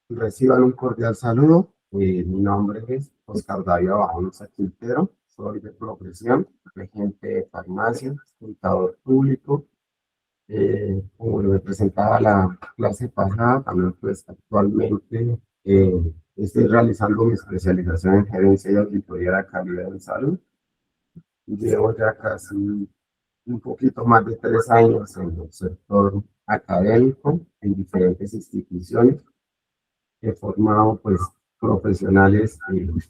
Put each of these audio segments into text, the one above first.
Reciban un cordial saludo. Mi nombre es Oscar David Bajonza Quintero. Soy de profesión regente de farmacia, contador público. Como me presentaba la clase pasada, también pues actualmente estoy realizando mi especialización en gerencia y auditoría de calidad en salud. Llevo ya casi un poquito más de 3 años en el sector académico, en diferentes instituciones. He formado pues profesionales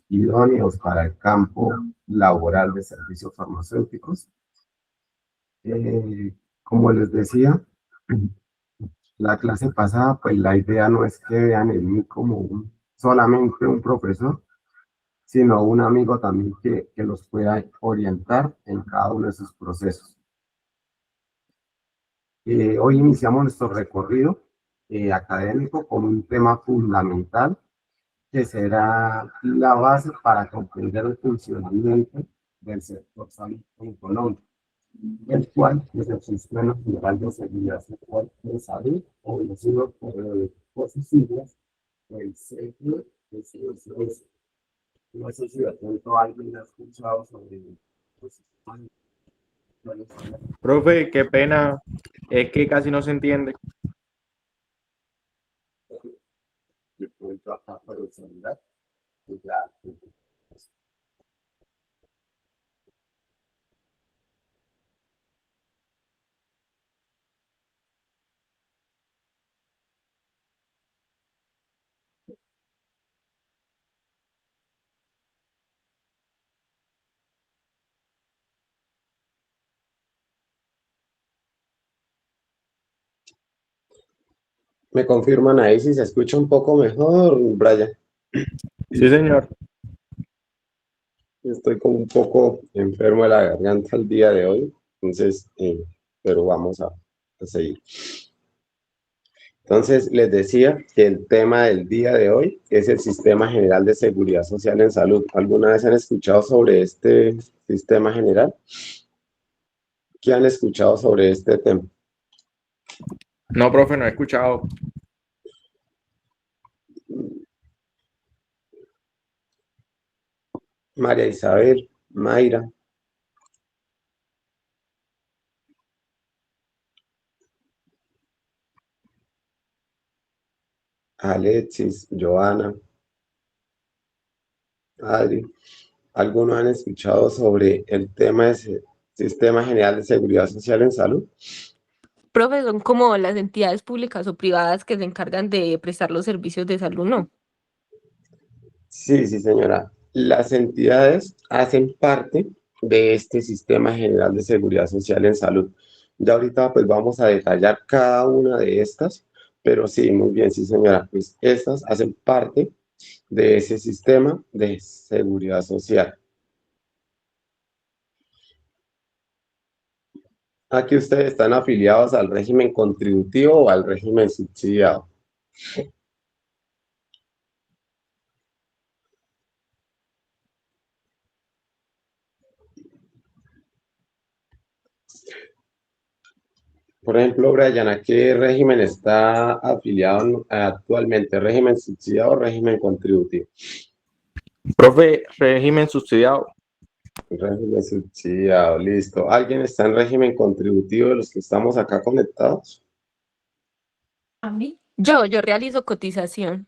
idóneos para el campo laboral de servicios farmacéuticos. Como les decía, la clase pasada, pues la idea no es que vean en mí como solamente un profesor, sino un amigo también que los pueda orientar en cada uno de sus procesos. Hoy iniciamos nuestro recorrido académico con un tema fundamental que será la base para comprender el funcionamiento del sector salud en Colombia, el cual es el Sistema General de Seguridad Social de Salud, o conocido por sus siglas, el CGSS. No sé si de pronto alguien ha escuchado sobre el sistema de salud. Profe, qué pena, es que casi no se entiende. Yo cuento acá por el celular, y ya. Me confirman ahí si se escucha un poco mejor, Brian. Sí, señor. Estoy como un poco enfermo de la garganta el día de hoy, entonces, pero vamos a seguir. Entonces, les decía que el tema del día de hoy es el Sistema General de Seguridad Social en Salud. ¿Alguna vez han escuchado sobre este sistema general? ¿Qué han escuchado sobre este tema? No, profe, no he escuchado. María Isabel, Mayra, Alexis, Joana, Adri. ¿Algunos han escuchado sobre el tema de Sistema General de Seguridad Social en Salud? Profe, son como las entidades públicas o privadas que se encargan de prestar los servicios de salud, ¿no? Sí, sí, señora. Las entidades hacen parte de este Sistema General de Seguridad Social en Salud. Ya ahorita pues vamos a detallar cada una de estas, pero sí, muy bien, sí, señora. Pues estas hacen parte de ese sistema de seguridad social. Aquí ustedes están afiliados al régimen contributivo o al régimen subsidiado. Por ejemplo, Brian, ¿a qué régimen está afiliado actualmente? ¿Régimen subsidiado o régimen contributivo? Profe, régimen subsidiado. Régimen subsidiado, listo. ¿Alguien está en régimen contributivo de los que estamos acá conectados? ¿A mí? Yo realizo cotización.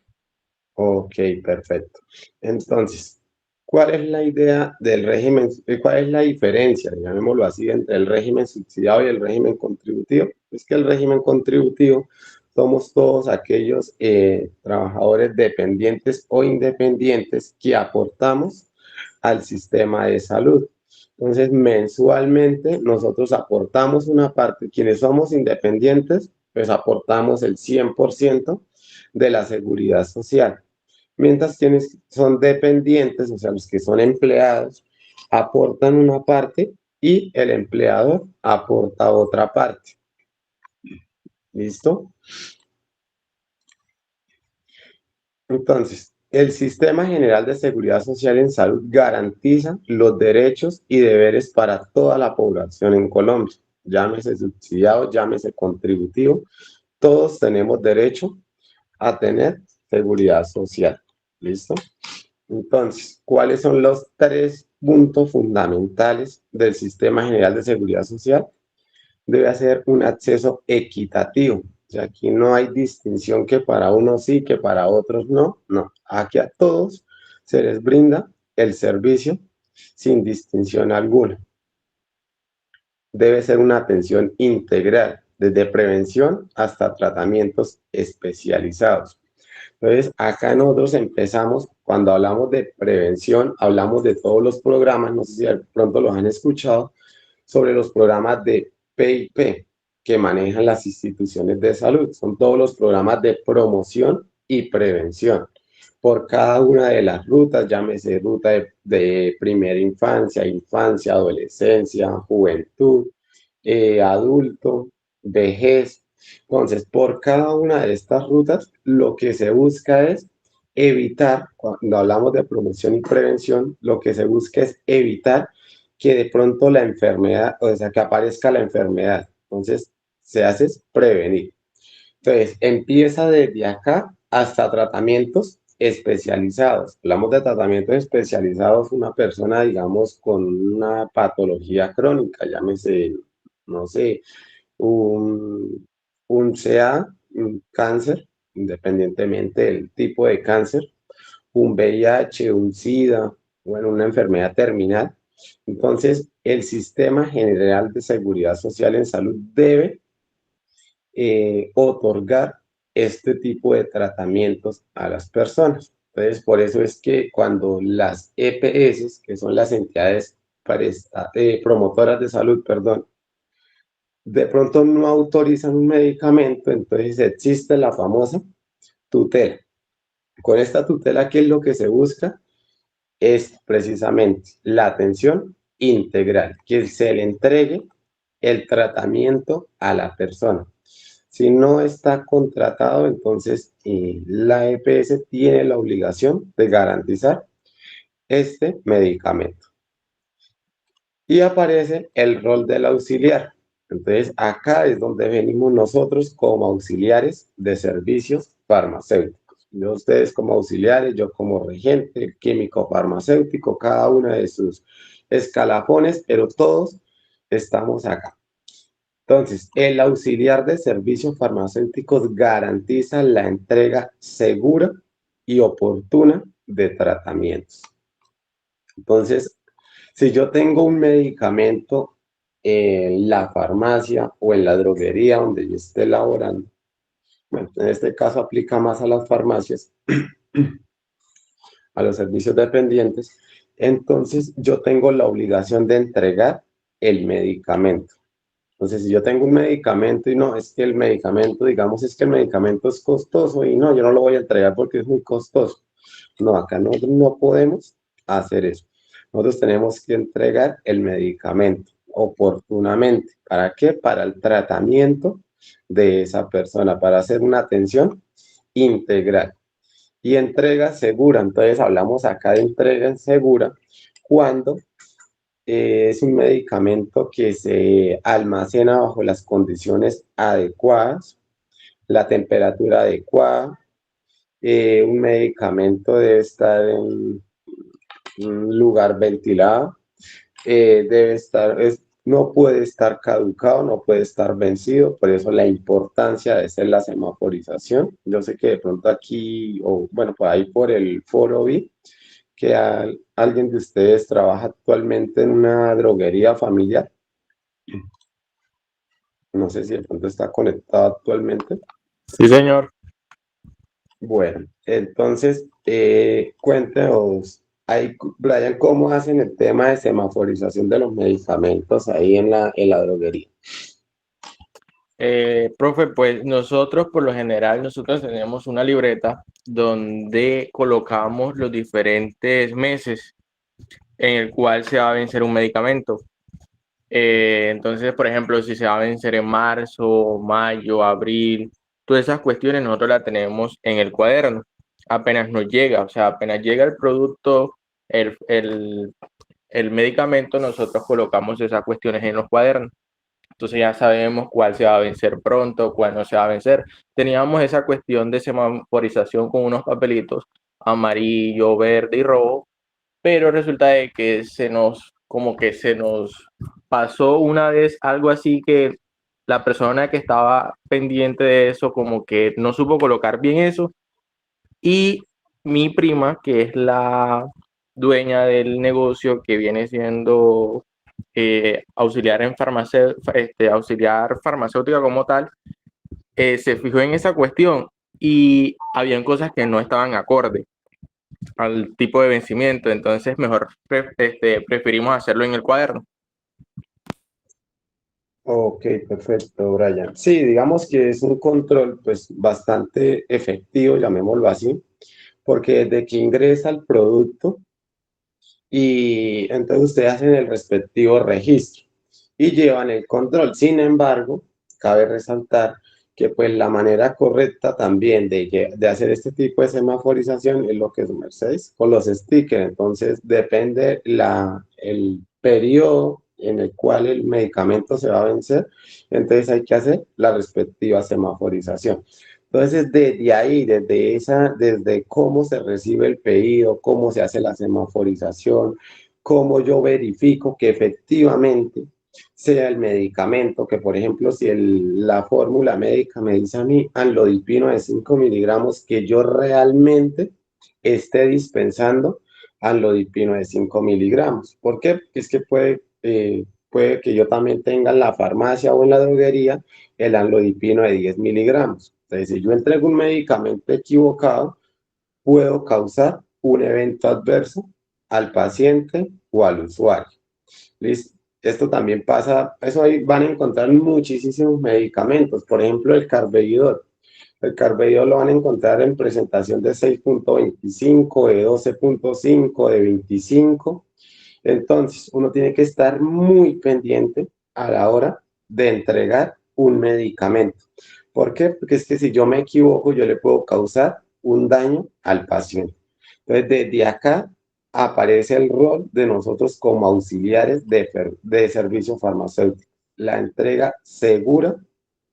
Ok, perfecto. Entonces, ¿cuál es la idea del régimen, cuál es la diferencia, llamémoslo así, entre el régimen subsidiado y el régimen contributivo? Es que el régimen contributivo somos todos aquellos trabajadores dependientes o independientes que aportamos al sistema de salud. Entonces, mensualmente nosotros aportamos una parte, quienes somos independientes, pues aportamos el 100% de la seguridad social. Mientras quienes son dependientes, o sea, los que son empleados, aportan una parte y el empleador aporta otra parte. ¿Listo? Entonces, el Sistema General de Seguridad Social en Salud garantiza los derechos y deberes para toda la población en Colombia. Llámese subsidiado, llámese contributivo, todos tenemos derecho a tener seguridad social. ¿Listo? Entonces, ¿cuáles son los 3 puntos fundamentales del Sistema General de Seguridad Social? Debe hacer un acceso equitativo. O sea, aquí no hay distinción que para unos sí, que para otros no. No, aquí a todos se les brinda el servicio sin distinción alguna. Debe ser una atención integral, desde prevención hasta tratamientos especializados. Entonces, acá nosotros empezamos, cuando hablamos de prevención, hablamos de todos los programas, no sé si de pronto los han escuchado, sobre los programas de PIP que manejan las instituciones de salud. Son todos los programas de promoción y prevención. Por cada una de las rutas, llámese ruta de primera infancia, infancia, adolescencia, juventud, adulto, vejez. Entonces, por cada una de estas rutas, lo que se busca es evitar, cuando hablamos de promoción y prevención, lo que se busca es evitar que de pronto la enfermedad, o sea, que aparezca la enfermedad. Entonces, se hace es prevenir. Entonces, empieza desde acá hasta tratamientos especializados. Hablamos de tratamientos especializados, una persona, digamos, con una patología crónica, llámese, no sé, un CA, un cáncer, independientemente del tipo de cáncer, un VIH, un SIDA, bueno, una enfermedad terminal. Entonces, el Sistema General de Seguridad Social en Salud debe otorgar este tipo de tratamientos a las personas. Entonces, por eso es que cuando las EPS, que son las entidades promotoras de salud, perdón, de pronto no autorizan un medicamento, entonces existe la famosa tutela. Con esta tutela, ¿qué es lo que se busca? Es precisamente la atención integral, que se le entregue el tratamiento a la persona. Si no está contratado, entonces la EPS tiene la obligación de garantizar este medicamento. Y aparece el rol del auxiliar. Entonces, acá es donde venimos nosotros como auxiliares de servicios farmacéuticos. Yo, ustedes como auxiliares, yo como regente, químico farmacéutico, cada uno de sus escalafones, pero todos estamos acá. Entonces, el auxiliar de servicios farmacéuticos garantiza la entrega segura y oportuna de tratamientos. Entonces, si yo tengo un medicamento en la farmacia o en la droguería donde yo esté laborando, bueno, en este caso aplica más a las farmacias, a los servicios dependientes, entonces yo tengo la obligación de entregar el medicamento. Entonces, si yo tengo un medicamento y no, es que el medicamento, digamos, es que el medicamento es costoso y no, yo no lo voy a entregar porque es muy costoso. No, acá no podemos hacer eso. Nosotros tenemos que entregar el medicamento oportunamente. ¿Para qué? Para el tratamiento de esa persona, para hacer una atención integral. Y entrega segura. Entonces, hablamos acá de entrega segura cuando es un medicamento que se almacena bajo las condiciones adecuadas, la temperatura adecuada. Un medicamento debe estar en un lugar ventilado, debe estar, no puede estar caducado, no puede estar vencido, por eso la importancia de hacer la semaforización. Yo sé que de pronto aquí, o bueno, por ahí por el foro vi que alguien de ustedes trabaja actualmente en una droguería familiar. No sé si de pronto está conectado actualmente. Sí, señor. Bueno, entonces, cuéntenos, ahí, Brian, ¿cómo hacen el tema de semaforización de los medicamentos ahí en la droguería? Profe, pues nosotros por lo general, nosotros tenemos una libreta donde colocamos los diferentes meses en el cual se va a vencer un medicamento. Entonces, por ejemplo, si se va a vencer en marzo, mayo, abril, todas esas cuestiones nosotros las tenemos en el cuaderno. Apenas nos llega, o sea, apenas llega el producto, el medicamento, nosotros colocamos esas cuestiones en los cuadernos. entonces ya sabemos cuál se va a vencer pronto, cuál no se va a vencer. Teníamos esa cuestión de semaforización con unos papelitos amarillo, verde y rojo, pero resulta de que como que se nos pasó una vez algo así que la persona que estaba pendiente de eso como que no supo colocar bien eso y mi prima, que es la dueña del negocio que viene siendo auxiliar en auxiliar farmacéutica como tal, se fijó en esa cuestión y habían cosas que no estaban acorde al tipo de vencimiento, entonces mejor preferimos hacerlo en el cuaderno. Ok, perfecto, Brian. Sí, digamos que es un control pues bastante efectivo, llamémoslo así, porque desde que ingresa el producto y entonces ustedes hacen el respectivo registro y llevan el control. Sin embargo, cabe resaltar que pues la manera correcta también de hacer este tipo de semaforización es lo que es Mercedes con los stickers. Entonces depende el periodo en el cual el medicamento se va a vencer, entonces hay que hacer la respectiva semaforización. Entonces, desde ahí, desde cómo se recibe el pedido, cómo se hace la semaforización, cómo yo verifico que efectivamente sea el medicamento, que por ejemplo, si la fórmula médica me dice a mí amlodipino de 5 miligramos, que yo realmente esté dispensando amlodipino de 5 miligramos. ¿Por qué? Porque es que puede que yo también tenga en la farmacia o en la droguería el amlodipino de 10 miligramos. Entonces, si yo entrego un medicamento equivocado, puedo causar un evento adverso al paciente o al usuario. ¿Listo? Esto también pasa, eso ahí van a encontrar muchísimos medicamentos, por ejemplo el carvedilol. El carvedilol lo van a encontrar en presentación de 6.25, de 12.5, de 25. Entonces, uno tiene que estar muy pendiente a la hora de entregar un medicamento. ¿Por qué? Porque es que si yo me equivoco, yo le puedo causar un daño al paciente. Entonces, desde acá aparece el rol de nosotros como auxiliares de servicio farmacéutico. La entrega segura,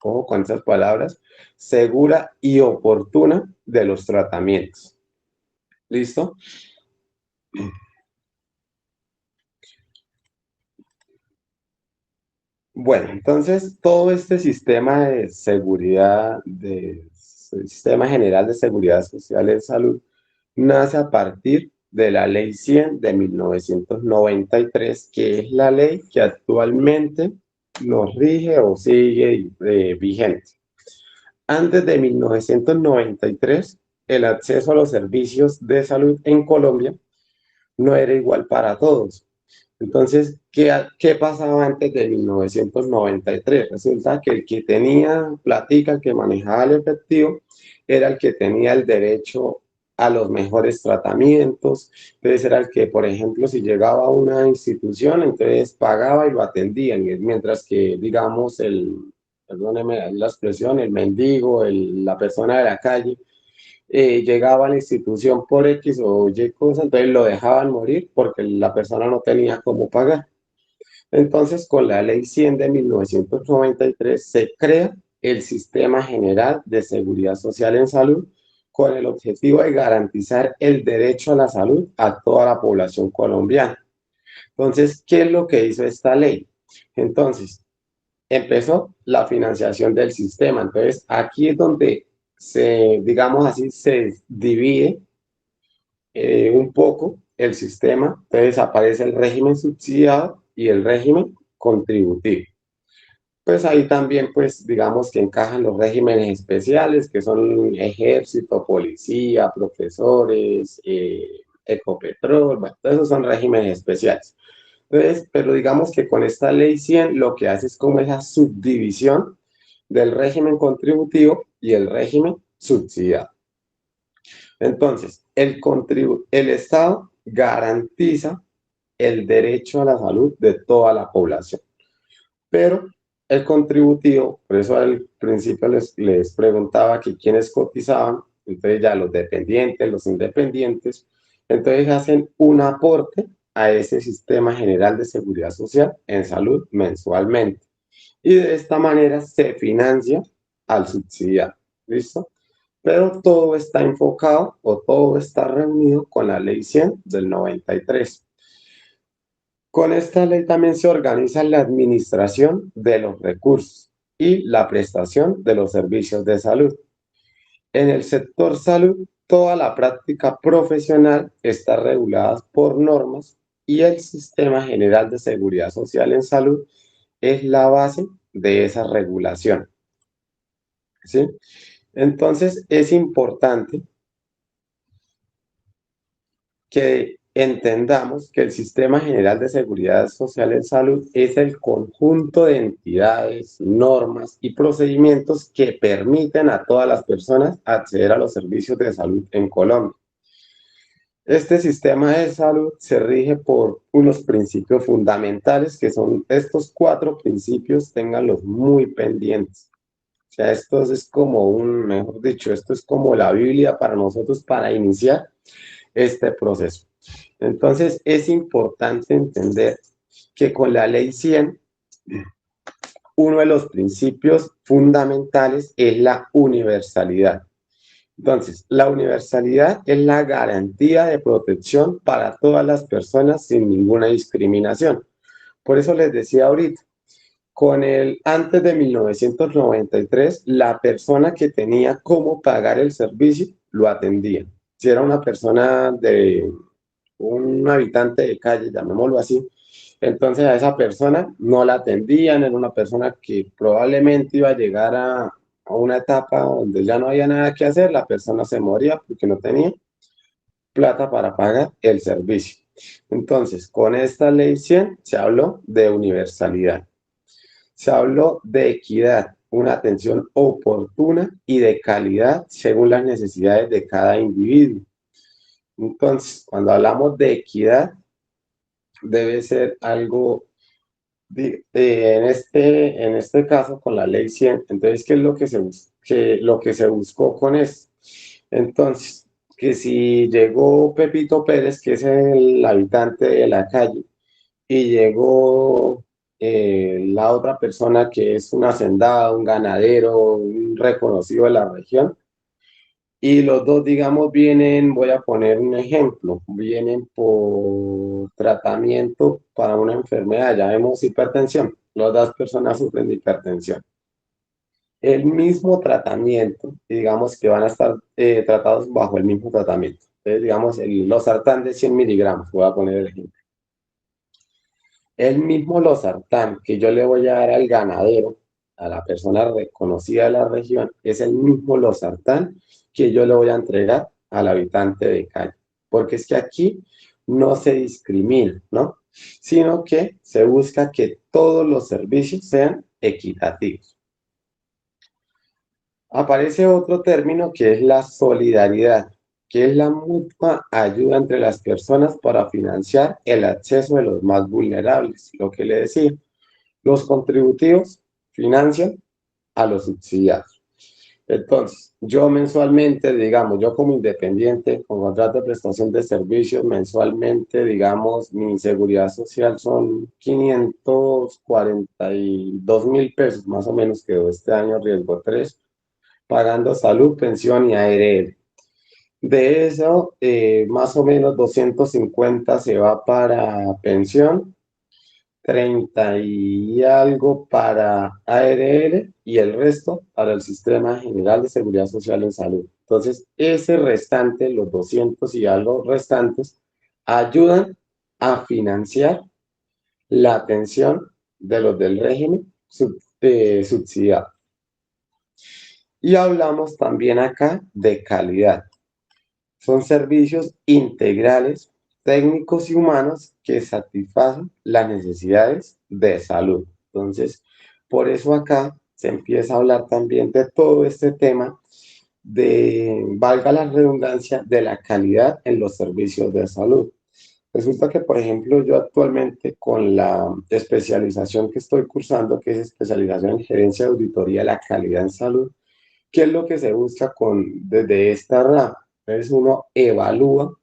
ojo con esas palabras, segura y oportuna de los tratamientos. ¿Listo? Bueno, entonces todo este sistema de seguridad, sistema general de seguridad social en salud, nace a partir de la Ley 100 de 1993, que es la ley que actualmente nos rige o sigue vigente. Antes de 1993, el acceso a los servicios de salud en Colombia no era igual para todos. Entonces, ¿qué pasaba antes de 1993? Resulta que el que tenía platica, el que manejaba el efectivo, era el que tenía el derecho a los mejores tratamientos. Entonces era el que, por ejemplo, si llegaba a una institución, entonces pagaba y lo atendían, mientras que, digamos, perdóneme la expresión, el mendigo, la persona de la calle, llegaba a la institución por X o Y cosa, entonces lo dejaban morir porque la persona no tenía cómo pagar. Entonces, con la Ley 100 de 1993 se crea el Sistema General de Seguridad Social en Salud con el objetivo de garantizar el derecho a la salud a toda la población colombiana. Entonces, ¿qué es lo que hizo esta ley? Entonces, empezó la financiación del sistema. Entonces, aquí es donde digamos así, se divide un poco el sistema. Entonces, aparece el régimen subsidiado y el régimen contributivo. Pues ahí también, pues, digamos que encajan los regímenes especiales, que son ejército, policía, profesores, Ecopetrol, bueno, todos esos son regímenes especiales. Entonces, pero digamos que con esta ley 100 lo que hace es como esa subdivisión del régimen contributivo y el régimen subsidiado. Entonces, el Estado garantiza el derecho a la salud de toda la población, pero el contributivo, por eso al principio les preguntaba que quiénes cotizaban, entonces ya los dependientes, los independientes, entonces hacen un aporte a ese sistema general de seguridad social en salud mensualmente. y de esta manera se financia al subsidiado. ¿Listo? Pero todo está enfocado o todo está reunido con la Ley 100 del 93. Con esta ley también se organiza la administración de los recursos y la prestación de los servicios de salud. En el sector salud, toda la práctica profesional está regulada por normas y el Sistema General de Seguridad Social en Salud es la base de esa regulación. ¿Sí? Entonces, es importante que entendamos que el Sistema General de Seguridad Social en Salud es el conjunto de entidades, normas y procedimientos que permiten a todas las personas acceder a los servicios de salud en Colombia. Este sistema de salud se rige por unos principios fundamentales que son estos 4 principios, ténganlos muy pendientes. O sea, esto es como mejor dicho, esto es como la Biblia para nosotros para iniciar este proceso. Entonces, es importante entender que con la Ley 100, uno de los principios fundamentales es la universalidad. Entonces, la universalidad es la garantía de protección para todas las personas sin ninguna discriminación. Por eso les decía ahorita, antes de 1993, la persona que tenía cómo pagar el servicio lo atendía. Si era una persona un habitante de calle, llamémoslo así, entonces a esa persona no la atendían, era una persona que probablemente iba a llegar a una etapa donde ya no había nada que hacer, la persona se moría porque no tenía plata para pagar el servicio. Entonces, con esta ley 100 se habló de universalidad, se habló de equidad, una atención oportuna y de calidad según las necesidades de cada individuo. Entonces, cuando hablamos de equidad, debe ser algo, en este caso, con la ley 100. Entonces, ¿qué es lo que se buscó con esto? Entonces, que si llegó Pepito Pérez, que es el habitante de la calle, y llegó la otra persona que es un hacendado, un ganadero, un reconocido de la región, y los dos, digamos, vienen, voy a poner un ejemplo, vienen por tratamiento para una enfermedad, llamemos hipertensión. Las dos personas sufren de hipertensión. El mismo tratamiento, digamos que van a estar tratados bajo el mismo tratamiento. Entonces, digamos, losartán de 100 miligramos, voy a poner el ejemplo. El mismo losartán que yo le voy a dar al ganadero, a la persona reconocida de la región, es el mismo losartán que yo le voy a entregar al habitante de calle. Porque es que aquí no se discrimina, ¿no? Sino que se busca que todos los servicios sean equitativos. Aparece otro término que es la solidaridad, que es la mutua ayuda entre las personas para financiar el acceso de los más vulnerables. Lo que le decía, los contributivos financian a los subsidiados. Entonces, yo mensualmente, digamos, yo como independiente, con contrato de prestación de servicios, mensualmente, digamos, mi seguridad social son 542.000 pesos, más o menos quedó este año riesgo 3, pagando salud, pensión y ARL. De eso, más o menos 250 se va para pensión, 30 y algo para ARL y el resto para el Sistema General de Seguridad Social en Salud. Entonces, ese restante, los 200 y algo restantes, ayudan a financiar la atención de los del régimen subsidiado. Y hablamos también acá de calidad. Son servicios integrales, técnicos y humanos que satisfacen las necesidades de salud. Entonces, por eso acá se empieza a hablar también de todo este tema de, valga la redundancia, de la calidad en los servicios de salud. Resulta que, por ejemplo, yo actualmente con la especialización que estoy cursando, que es especialización en gerencia de auditoría de la calidad en salud, ¿qué es lo que se busca desde esta rama? Entonces uno evalúa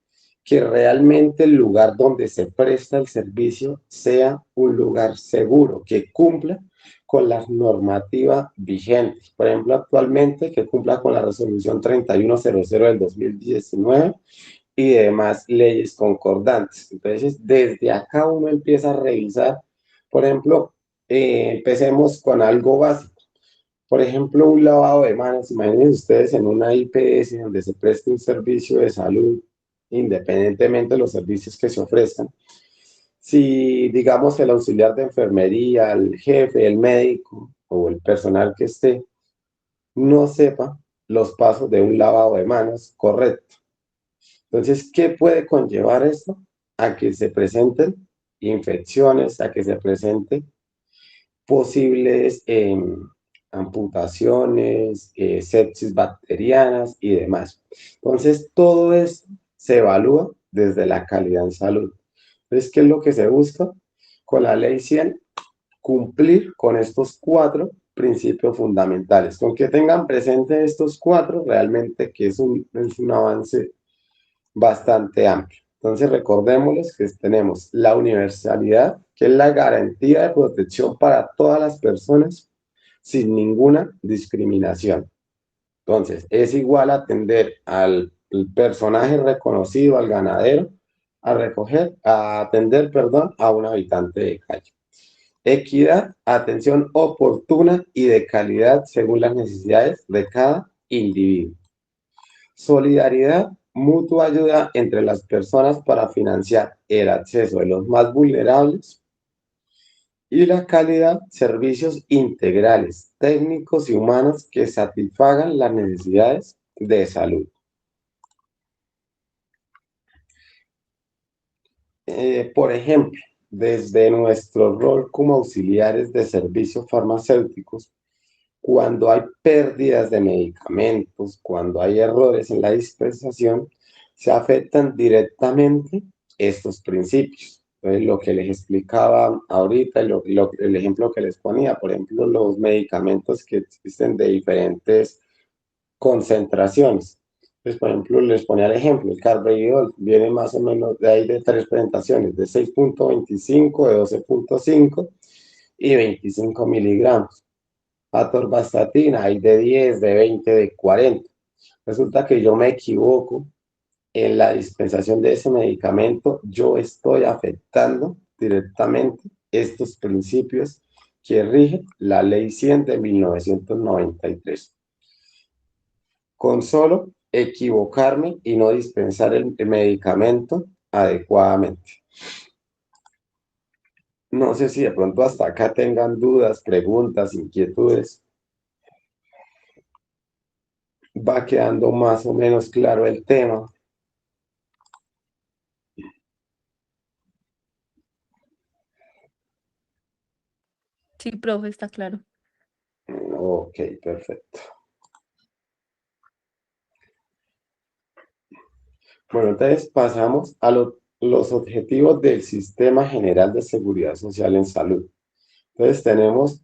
que realmente el lugar donde se presta el servicio sea un lugar seguro, que cumpla con la normativa vigente. Por ejemplo, actualmente que cumpla con la resolución 3100 del 2019 y demás leyes concordantes. Entonces, desde acá uno empieza a revisar, por ejemplo, empecemos con algo básico. Por ejemplo, un lavado de manos. Imaginen ustedes en una IPS donde se preste un servicio de salud, independientemente de los servicios que se ofrezcan. Si, digamos, el auxiliar de enfermería, el jefe, el médico o el personal que esté, no sepa los pasos de un lavado de manos correcto. Entonces, ¿qué puede conllevar esto? A que se presenten infecciones, a que se presenten posibles amputaciones, sepsis bacterianas y demás. Entonces, todo esto se evalúa desde la calidad en salud. Entonces, ¿qué es lo que se busca? Con la ley 100, cumplir con estos 4 principios fundamentales. Con que tengan presente estos 4, realmente que es un avance bastante amplio. Entonces, recordémosles que tenemos la universalidad, que es la garantía de protección para todas las personas sin ninguna discriminación. Entonces, es igual atender al personaje reconocido, al ganadero, a atender, perdón, a un habitante de calle. Equidad, atención oportuna y de calidad según las necesidades de cada individuo. Solidaridad, mutua ayuda entre las personas para financiar el acceso de los más vulnerables. Y la calidad, servicios integrales, técnicos y humanos que satisfagan las necesidades de salud. Por ejemplo, desde nuestro rol como auxiliares de servicios farmacéuticos, cuando hay pérdidas de medicamentos, cuando hay errores en la dispensación, se afectan directamente estos principios. Entonces, lo que les explicaba ahorita, el ejemplo que les ponía, por ejemplo, los medicamentos que existen de diferentes concentraciones. Pues, por ejemplo, les ponía el ejemplo, el carvedilol viene más o menos de ahí de 3 presentaciones, de 6.25, de 12.5 y 25 miligramos. Atorvastatina hay de 10, de 20, de 40. Resulta que yo me equivoco en la dispensación de ese medicamento, yo estoy afectando directamente estos principios que rige la Ley 100 de 1993. Con solo equivocarme y no dispensar el medicamento adecuadamente. No sé si de pronto hasta acá tengan dudas, preguntas, inquietudes. Va quedando más o menos claro el tema. Sí, profe, está claro. Ok, perfecto. Bueno, entonces pasamos a los objetivos del Sistema General de Seguridad Social en Salud. Entonces tenemos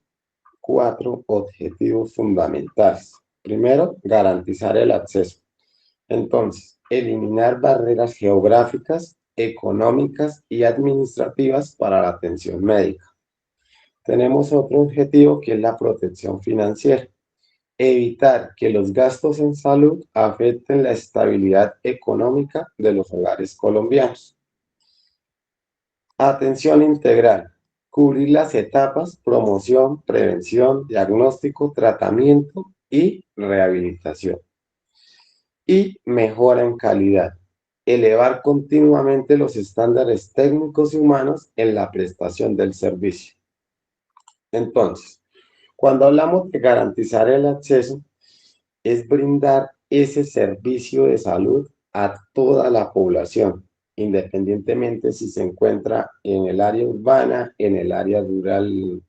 4 objetivos fundamentales. Primero, garantizar el acceso. Entonces, eliminar barreras geográficas, económicas y administrativas para la atención médica. Tenemos otro objetivo que es la protección financiera. Evitar que los gastos en salud afecten la estabilidad económica de los hogares colombianos. Atención integral. Cubrir las etapas, promoción, prevención, diagnóstico, tratamiento y rehabilitación. Y mejora en calidad. Elevar continuamente los estándares técnicos y humanos en la prestación del servicio. Entonces, cuando hablamos de garantizar el acceso, es brindar ese servicio de salud a toda la población, independientemente si se encuentra en el área urbana, en el área rural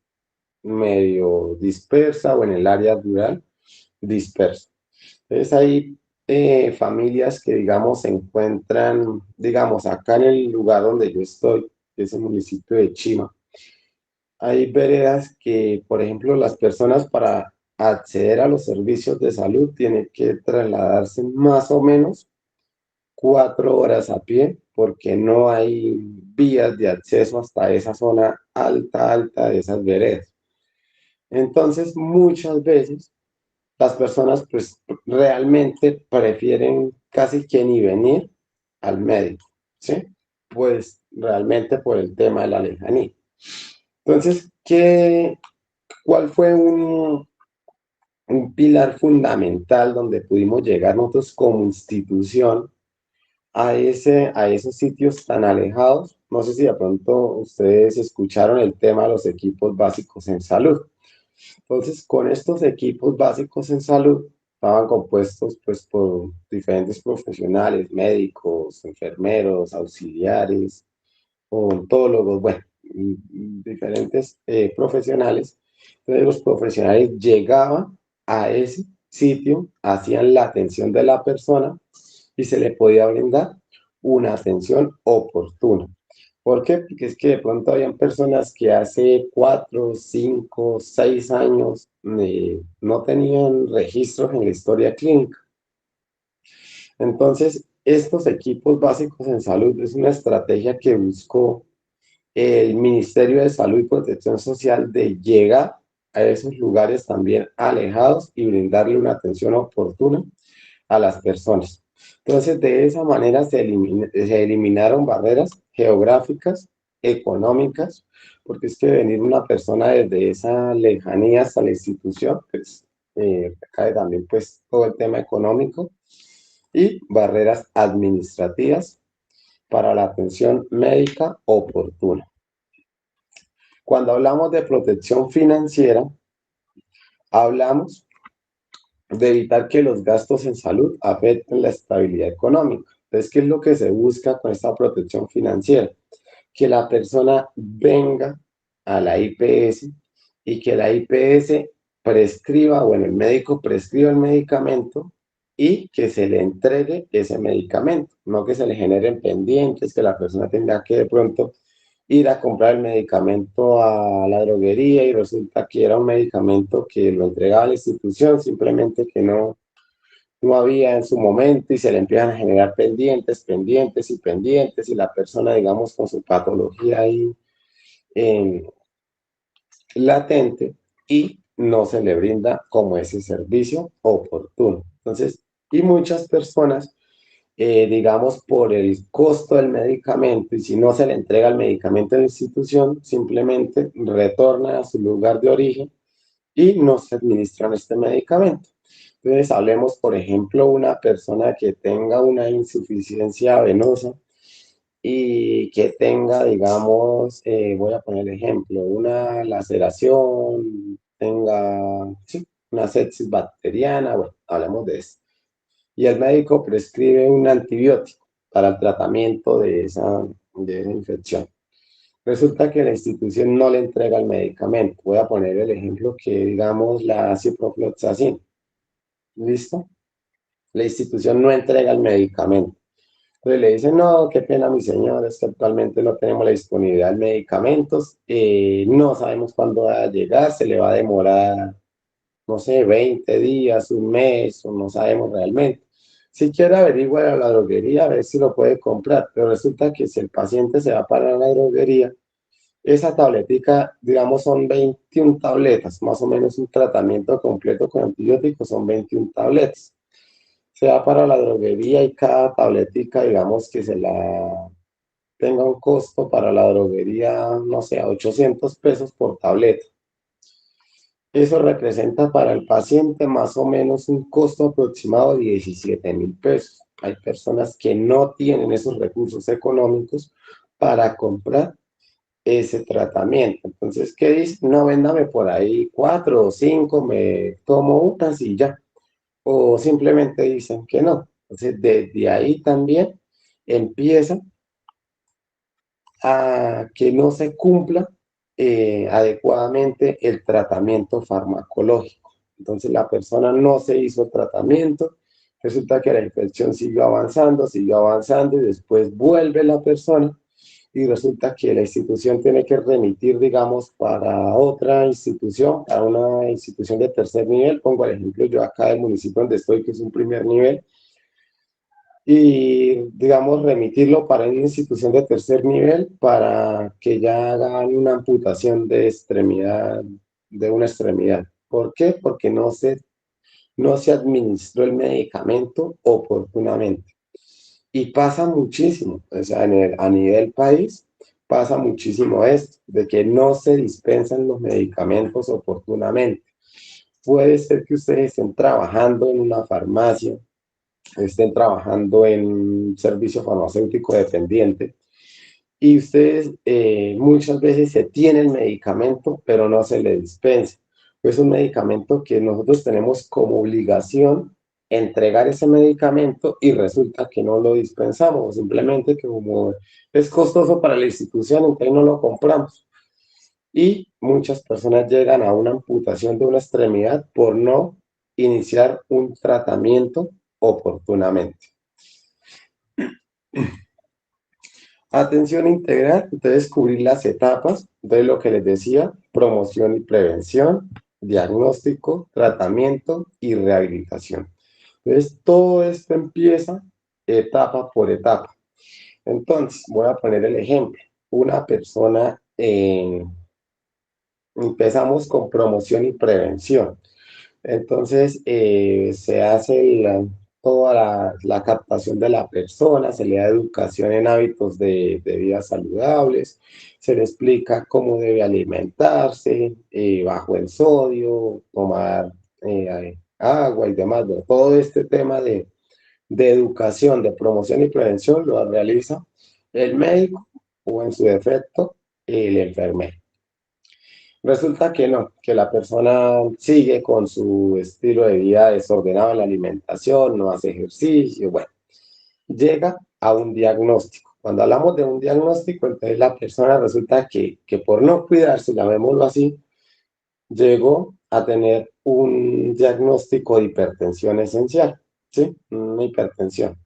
medio dispersa o en el área rural dispersa. Entonces hay familias que, digamos, se encuentran, digamos, acá en el lugar donde yo estoy, que es el municipio de Chima. Hay veredas que, por ejemplo, las personas para acceder a los servicios de salud tienen que trasladarse más o menos 4 horas a pie porque no hay vías de acceso hasta esa zona alta de esas veredas. Entonces, muchas veces las personas pues realmente prefieren casi que ni venir al médico, ¿sí? Pues realmente por el tema de la lejanía. Entonces, ¿cuál fue un pilar fundamental donde pudimos llegar nosotros como institución a esos sitios tan alejados? No sé si de pronto ustedes escucharon el tema de los equipos básicos en salud. Entonces, con estos equipos básicos en salud, estaban compuestos pues por diferentes profesionales, médicos, enfermeros, auxiliares, odontólogos, bueno, diferentes profesionales. Entonces, los profesionales llegaban a ese sitio, hacían la atención de la persona y se le podía brindar una atención oportuna. ¿Por qué? Porque es que de pronto habían personas que hace 4, 5, 6 años no tenían registros en la historia clínica. Entonces, estos equipos básicos en salud es una estrategia que buscó el Ministerio de Salud y Protección Social de llegar a esos lugares también alejados y brindarle una atención oportuna a las personas. Entonces, de esa manera se eliminaron barreras geográficas, económicas, porque es que venir una persona desde esa lejanía hasta la institución, pues cae también pues todo el tema económico y barreras administrativas para la atención médica oportuna. Cuando hablamos de protección financiera, hablamos de evitar que los gastos en salud afecten la estabilidad económica. Entonces, ¿qué es lo que se busca con esta protección financiera? Que la persona venga a la IPS y que la IPS prescriba, bueno, el médico prescriba el medicamento y que se le entregue ese medicamento, no que se le generen pendientes, que la persona tenga que de pronto ir a comprar el medicamento a la droguería y resulta que era un medicamento que lo entregaba la institución, simplemente que no había en su momento y se le empiezan a generar pendientes, pendientes y pendientes y la persona, digamos, con su patología ahí eh, latente y no se le brinda como ese servicio oportuno. Entonces, y muchas personas, digamos, por el costo del medicamento y si no se le entrega el medicamento en la institución, simplemente retornan a su lugar de origen y no se administran este medicamento. Entonces, hablemos, por ejemplo, una persona que tenga una insuficiencia venosa y que tenga, digamos, voy a poner ejemplo, una laceración, tenga sí, una sepsis bacteriana, bueno, hablemos de eso. Y el médico prescribe un antibiótico para el tratamiento de esa infección. Resulta que la institución no le entrega el medicamento. Voy a poner el ejemplo que, digamos, la ciprofloxacina. ¿Listo? La institución no entrega el medicamento. Entonces le dicen, no, qué pena, mi señor, es que actualmente no tenemos la disponibilidad de medicamentos, no sabemos cuándo va a llegar, se le va a demorar, no sé, 20 días, un mes, o no sabemos realmente. Si quiere averiguar a la droguería a ver si lo puede comprar, pero resulta que si el paciente se va para la droguería, esa tabletica, digamos, son 21 tabletas, más o menos un tratamiento completo con antibióticos son 21 tabletas. Se va para la droguería y cada tabletica, digamos, que se la tenga un costo para la droguería, no sé, 800 pesos por tableta. Eso representa para el paciente más o menos un costo aproximado de 17.000 pesos. Hay personas que no tienen esos recursos económicos para comprar ese tratamiento. Entonces, ¿qué dice? No, véndame por ahí 4 o 5, me tomo unas y ya. O simplemente dicen que no. Entonces, desde ahí también empieza a que no se cumpla adecuadamente el tratamiento farmacológico. Entonces la persona no se hizo tratamiento, resulta que la infección siguió avanzando y después vuelve la persona y resulta que la institución tiene que remitir, digamos, para otra institución, a una institución de tercer nivel. Pongo el ejemplo yo acá del municipio donde estoy, que es un primer nivel, y, digamos, remitirlo para una institución de tercer nivel para que ya hagan una amputación de extremidad de una extremidad. ¿Por qué? Porque no se administró el medicamento oportunamente. Y pasa muchísimo, o sea, a nivel país pasa muchísimo esto, de que no se dispensan los medicamentos oportunamente. Puede ser que ustedes estén trabajando en una farmacia, estén trabajando en un servicio farmacéutico dependiente y ustedes muchas veces se tienen el medicamento, pero no se le dispensa. Es un medicamento que nosotros tenemos como obligación entregar ese medicamento y resulta que no lo dispensamos, simplemente que como es costoso para la institución, entonces no lo compramos. Y muchas personas llegan a una amputación de una extremidad por no iniciar un tratamiento oportunamente. Atención integral, entonces cubrir las etapas de lo que les decía, promoción y prevención, diagnóstico, tratamiento y rehabilitación. Entonces todo esto empieza etapa por etapa. Entonces voy a poner el ejemplo. Una persona, empezamos con promoción y prevención. Entonces, se hace toda la captación de la persona, se le da educación en hábitos de vida saludables, se le explica cómo debe alimentarse, bajo el sodio, tomar agua y demás. ¿No? Todo este tema de educación, de promoción y prevención lo realiza el médico o en su defecto el enfermero. Resulta que no, que la persona sigue con su estilo de vida desordenado en la alimentación, no hace ejercicio, bueno, llega a un diagnóstico. Cuando hablamos de un diagnóstico, entonces la persona resulta que por no cuidarse, llamémoslo así, llegó a tener un diagnóstico de hipertensión esencial, ¿sí? Una hipertensión.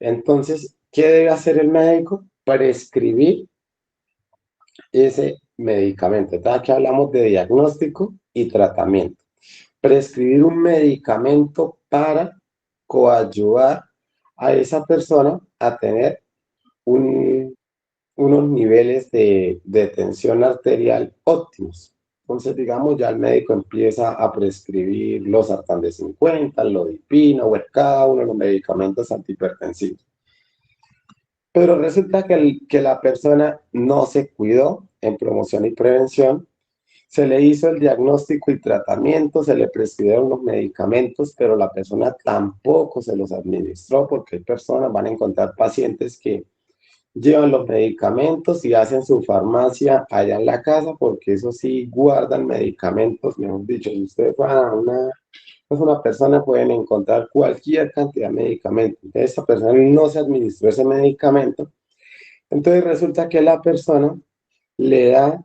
Entonces, ¿qué debe hacer el médico? Prescribir ese medicamento. Entonces, aquí hablamos de diagnóstico y tratamiento. Prescribir un medicamento para coadyuvar a esa persona a tener unos niveles de tensión arterial óptimos. Entonces, digamos, ya el médico empieza a prescribir los Sartan de 50, el Lodipina, o cada uno de los medicamentos antihipertensivos. Pero resulta que la persona no se cuidó en promoción y prevención, se le hizo el diagnóstico y tratamiento, se le prescribieron los medicamentos, pero la persona tampoco se los administró porque hay personas, van a encontrar pacientes que llevan los medicamentos y hacen su farmacia allá en la casa, porque eso sí, guardan medicamentos, mejor dicho, si ustedes van a una persona, pueden encontrar cualquier cantidad de medicamentos. Esa persona no se administró ese medicamento, entonces resulta que la persona le da,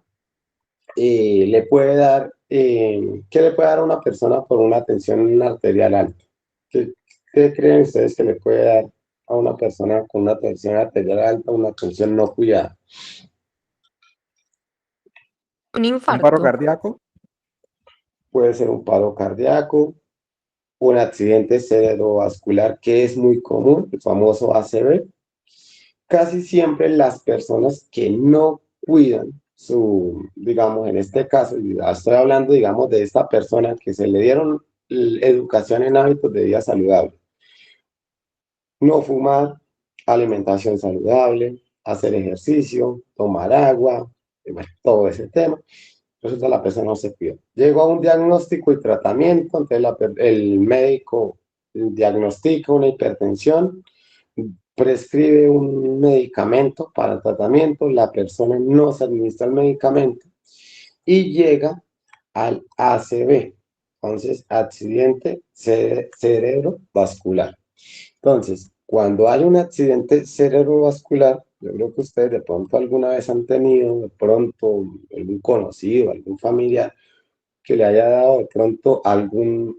le puede dar, ¿qué le puede dar a una persona por una tensión arterial alta? ¿Qué creen ustedes que le puede dar a una persona con una tensión arterial alta, una tensión no cuidada? Un ¿Un paro infarto. cardíaco? Puede ser un paro cardíaco, un accidente cerebrovascular que es muy común, el famoso ACV. Casi siempre las personas que no cuidan digamos, en este caso, estoy hablando, digamos, de esta persona que se le dieron educación en hábitos de vida saludable. No fumar, alimentación saludable, hacer ejercicio, tomar agua, bueno, todo ese tema. Entonces la persona no se cuida. Llegó a un diagnóstico y tratamiento, entonces el médico diagnostica una hipertensión, prescribe un medicamento para el tratamiento, la persona no se administra el medicamento y llega al ACV, entonces accidente cerebrovascular. Entonces, cuando hay un accidente cerebrovascular, yo creo que ustedes de pronto alguna vez han tenido, de pronto algún conocido, algún familiar que le haya dado de pronto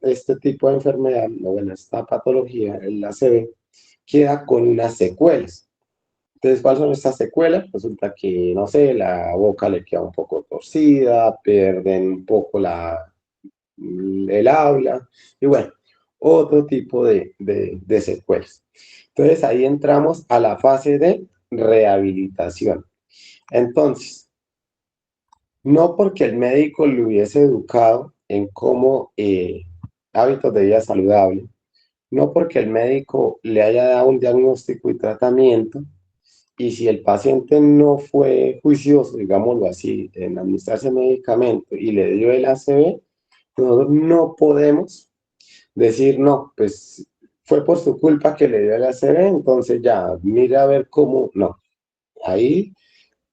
este tipo de enfermedad, o bueno, esta patología, el ACV, queda con unas secuelas. Entonces, ¿cuáles son estas secuelas? Resulta que, no sé, la boca le queda un poco torcida, pierden un poco el habla, y bueno, otro tipo de secuelas. Entonces, ahí entramos a la fase de rehabilitación. Entonces, No porque el médico le hubiese educado en cómo hábitos de vida saludable, no porque el médico le haya dado un diagnóstico y tratamiento, y si el paciente no fue juicioso, digámoslo así, en administrarse medicamento y le dio el ACV, nosotros no podemos decir, no, pues fue por su culpa que le dio el ACV, entonces ya, mira a ver cómo, no. Ahí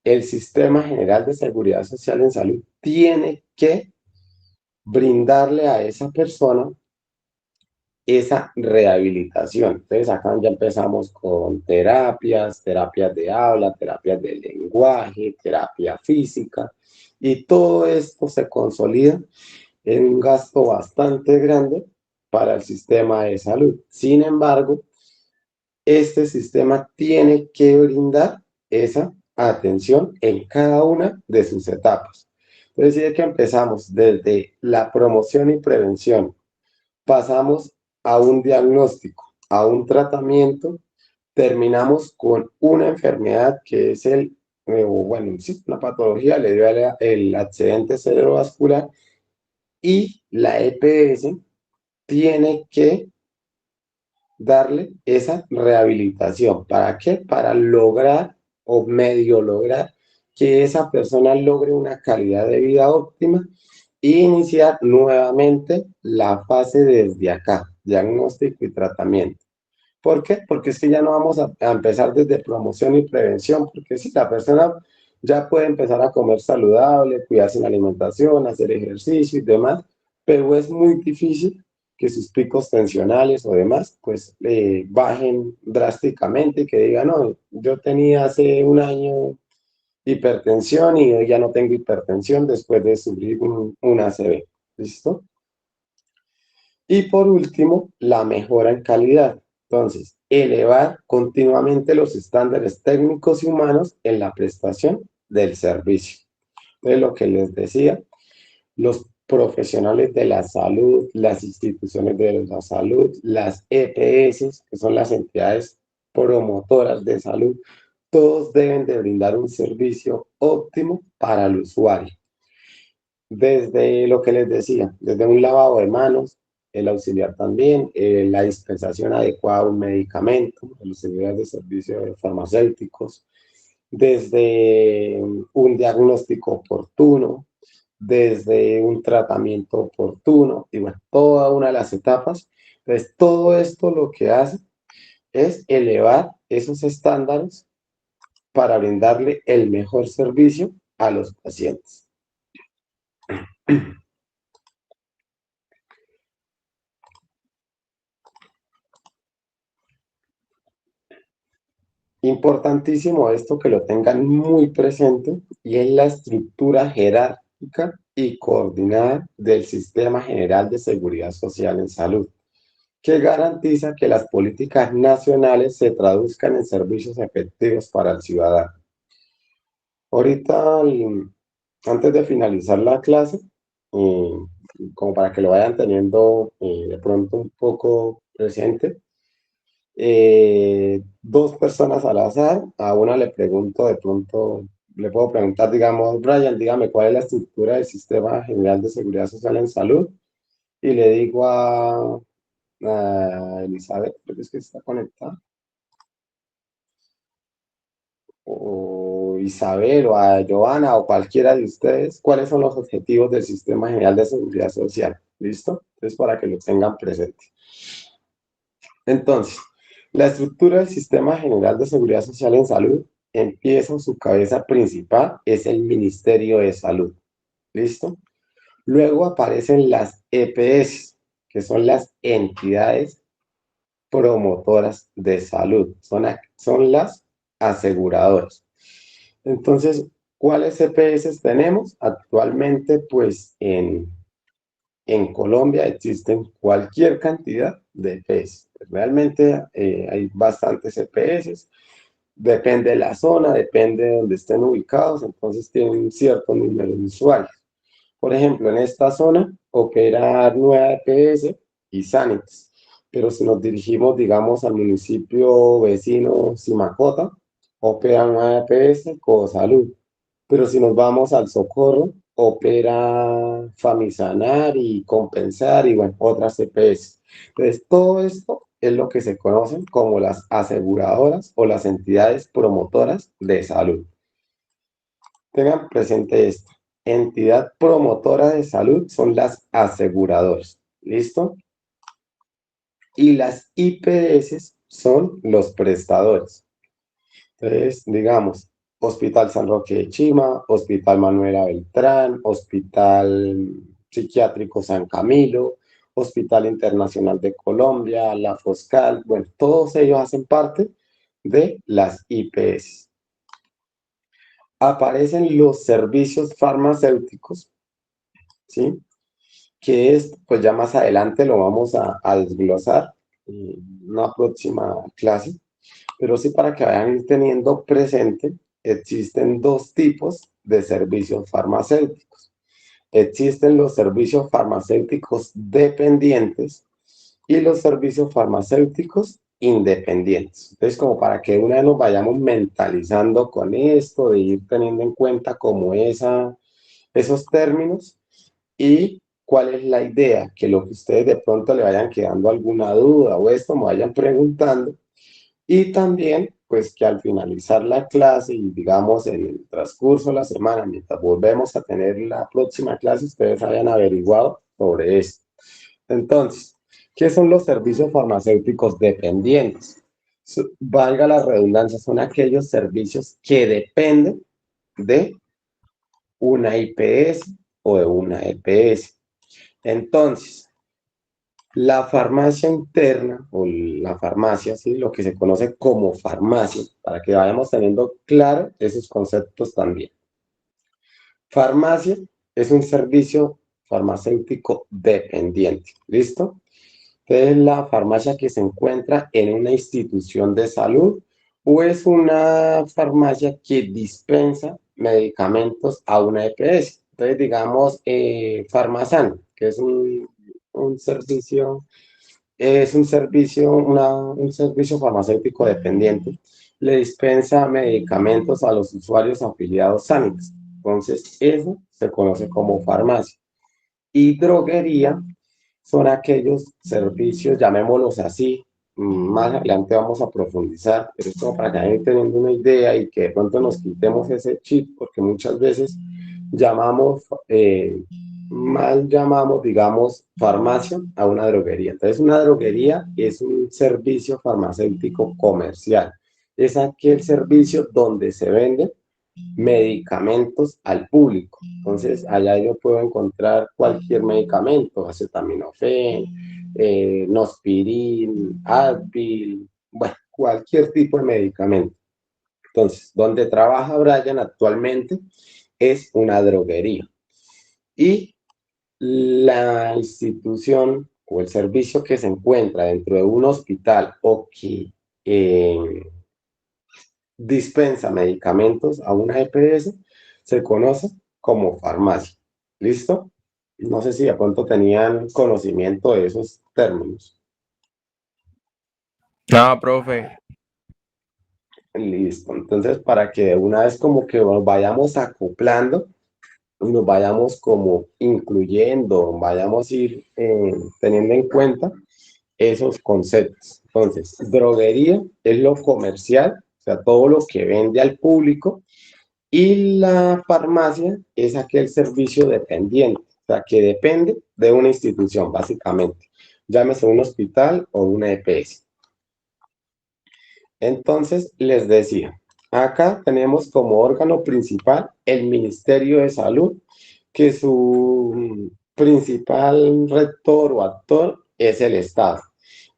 el Sistema General de Seguridad Social en Salud tiene que brindarle a esa persona esa rehabilitación. Entonces acá ya empezamos con terapias, terapias de habla, terapias de lenguaje, terapia física, y todo esto se consolida en un gasto bastante grande para el sistema de salud. Sin embargo, este sistema tiene que brindar esa atención en cada una de sus etapas. Entonces, si es que empezamos desde la promoción y prevención, pasamos a un diagnóstico, a un tratamiento, terminamos con una enfermedad que es bueno, sí, una patología, le dio el accidente cerebrovascular, y la EPS tiene que darle esa rehabilitación. ¿Para qué? Para lograr o medio lograr que esa persona logre una calidad de vida óptima e iniciar nuevamente la fase desde acá, diagnóstico y tratamiento. ¿Por qué? Porque es que ya no vamos a empezar desde promoción y prevención, porque si la persona ya puede empezar a comer saludable, cuidarse en la alimentación, hacer ejercicio y demás, pero es muy difícil que sus picos tensionales o demás, pues bajen drásticamente y que digan, no, yo tenía hace un año hipertensión y hoy ya no tengo hipertensión después de sufrir un ACV. ¿Listo? Y por último, la mejora en calidad. Entonces, elevar continuamente los estándares técnicos y humanos en la prestación del servicio. Entonces, lo que les decía, los profesionales de la salud, las instituciones de la salud, las EPS, que son las entidades promotoras de salud, todos deben de brindar un servicio óptimo para el usuario. Desde lo que les decía, desde un lavado de manos, el auxiliar también, la dispensación adecuada de un medicamento, los servidores de servicios farmacéuticos, desde un diagnóstico oportuno, desde un tratamiento oportuno, y bueno, toda una de las etapas. Entonces, todo esto lo que hace es elevar esos estándares para brindarle el mejor servicio a los pacientes. Importantísimo esto que lo tengan muy presente, y es la estructura jerárquica y coordinada del Sistema General de Seguridad Social en Salud, que garantiza que las políticas nacionales se traduzcan en servicios efectivos para el ciudadano. Ahorita, antes de finalizar la clase, eh, como para que lo vayan teniendo de pronto un poco presente, dos personas al azar, a una le pregunto de pronto, le puedo preguntar, digamos, Brian, dígame cuál es la estructura del Sistema General de Seguridad Social en Salud, y le digo a Elizabeth, creo que es que está conectada, o Isabel, o a Joana, o cualquiera de ustedes, cuáles son los objetivos del Sistema General de Seguridad Social. ¿Listo? Entonces, para que lo tengan presente. Entonces, la estructura del Sistema General de Seguridad Social en Salud empieza, su cabeza principal es el Ministerio de Salud. ¿Listo? Luego aparecen las EPS, que son las entidades promotoras de salud, son las aseguradoras. Entonces, ¿cuáles EPS tenemos? Actualmente, pues en Colombia existen cualquier cantidad de EPS. Realmente hay bastantes EPS, depende de la zona, depende de donde estén ubicados, entonces tienen un cierto número de usuarios. Por ejemplo, en esta zona opera Nueva EPS y Sanix, pero si nos dirigimos, digamos, al municipio vecino Simacota, opera Nueva EPS Cosalud. Pero si nos vamos al Socorro, opera Famisanar y Compensar y bueno, otras EPS. Entonces, todo esto es lo que se conocen como las aseguradoras o las entidades promotoras de salud. Tengan presente esto. Entidad promotora de salud son las aseguradoras. ¿Listo? Y las IPS son los prestadores. Entonces, digamos, Hospital San Roque de Chima, Hospital Manuela Beltrán, Hospital Psiquiátrico San Camilo, Hospital Internacional de Colombia, la Foscal, bueno, todos ellos hacen parte de las IPS. Aparecen los servicios farmacéuticos, ¿sí? Que es, pues ya más adelante lo vamos a desglosar en una próxima clase, pero sí para que vayan teniendo presente, existen dos tipos de servicios farmacéuticos. Existen los servicios farmacéuticos dependientes y los servicios farmacéuticos independientes. Entonces, como para que una vez nos vayamos mentalizando con esto, de ir teniendo en cuenta como esos términos y cuál es la idea, que lo que ustedes de pronto le vayan quedando alguna duda o esto me vayan preguntando y también pues que al finalizar la clase y digamos en el transcurso de la semana, mientras volvemos a tener la próxima clase, ustedes hayan averiguado sobre esto. Entonces, ¿qué son los servicios farmacéuticos dependientes? Valga la redundancia, son aquellos servicios que dependen de una IPS o de una EPS. Entonces, la farmacia interna o la farmacia, ¿sí? Lo que se conoce como farmacia, para que vayamos teniendo claro esos conceptos también. Farmacia es un servicio farmacéutico dependiente, ¿listo? Es la farmacia que se encuentra en una institución de salud o es una farmacia que dispensa medicamentos a una EPS. Entonces, digamos, Farmasan, que un servicio, un servicio farmacéutico dependiente, le dispensa medicamentos a los usuarios afiliados Sanix. Entonces, eso se conoce como farmacia. Y droguería son aquellos servicios, llamémoslos así, más adelante vamos a profundizar, pero es como para que vayan teniendo una idea y que de pronto nos quitemos ese chip, porque muchas veces llamamos, mal llamamos, digamos, farmacia a una droguería. Entonces, una droguería es un servicio farmacéutico comercial. Es aquel servicio donde se venden medicamentos al público. Entonces, allá yo puedo encontrar cualquier medicamento, acetaminofén, Nospirin, Advil, bueno, cualquier tipo de medicamento. Entonces, donde trabaja Brian actualmente es una droguería. Y la institución o el servicio que se encuentra dentro de un hospital o que dispensa medicamentos a una EPS se conoce como farmacia. ¿Listo? No sé si de pronto tenían conocimiento de esos términos. No, profe. Listo. Entonces, para que una vez como que nos vayamos acoplando, nos vayamos como incluyendo, vayamos a ir teniendo en cuenta esos conceptos. Entonces, droguería es lo comercial, o sea, todo lo que vende al público, y la farmacia es aquel servicio dependiente, o sea, que depende de una institución, básicamente. Llámese un hospital o una EPS. Entonces, les decía, acá tenemos como órgano principal el Ministerio de Salud, que su principal rector o actor es el Estado.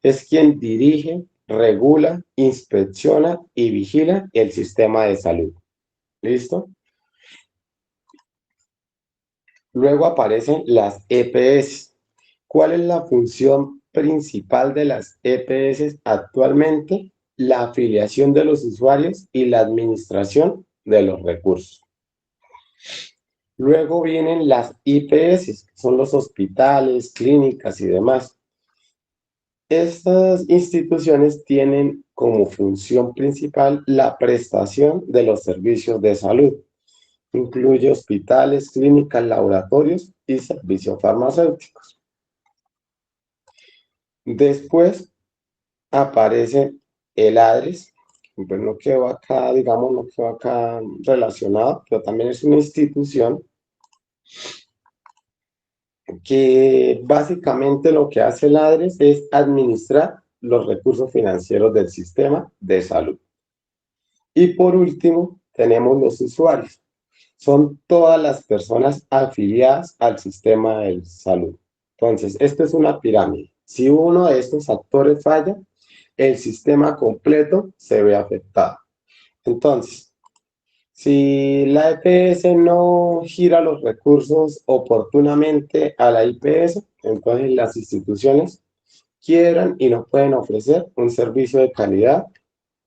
Es quien dirige, regula, inspecciona y vigila el sistema de salud. ¿Listo? Luego aparecen las EPS. ¿Cuál es la función principal de las EPS actualmente? La afiliación de los usuarios y la administración de los recursos. Luego vienen las IPS, que son los hospitales, clínicas y demás. Estas instituciones tienen como función principal la prestación de los servicios de salud. Incluye hospitales, clínicas, laboratorios y servicios farmacéuticos. Después aparece el ADRES, pues no quedó acá, digamos, no quedó acá relacionado, pero también es una institución que básicamente lo que hace el ADRES es administrar los recursos financieros del sistema de salud. Y por último, tenemos los usuarios. Son todas las personas afiliadas al sistema de salud. Entonces, esto es una pirámide. Si uno de estos actores falla, el sistema completo se ve afectado. Entonces, si la EPS no gira los recursos oportunamente a la IPS, entonces las instituciones quiebran y no pueden ofrecer un servicio de calidad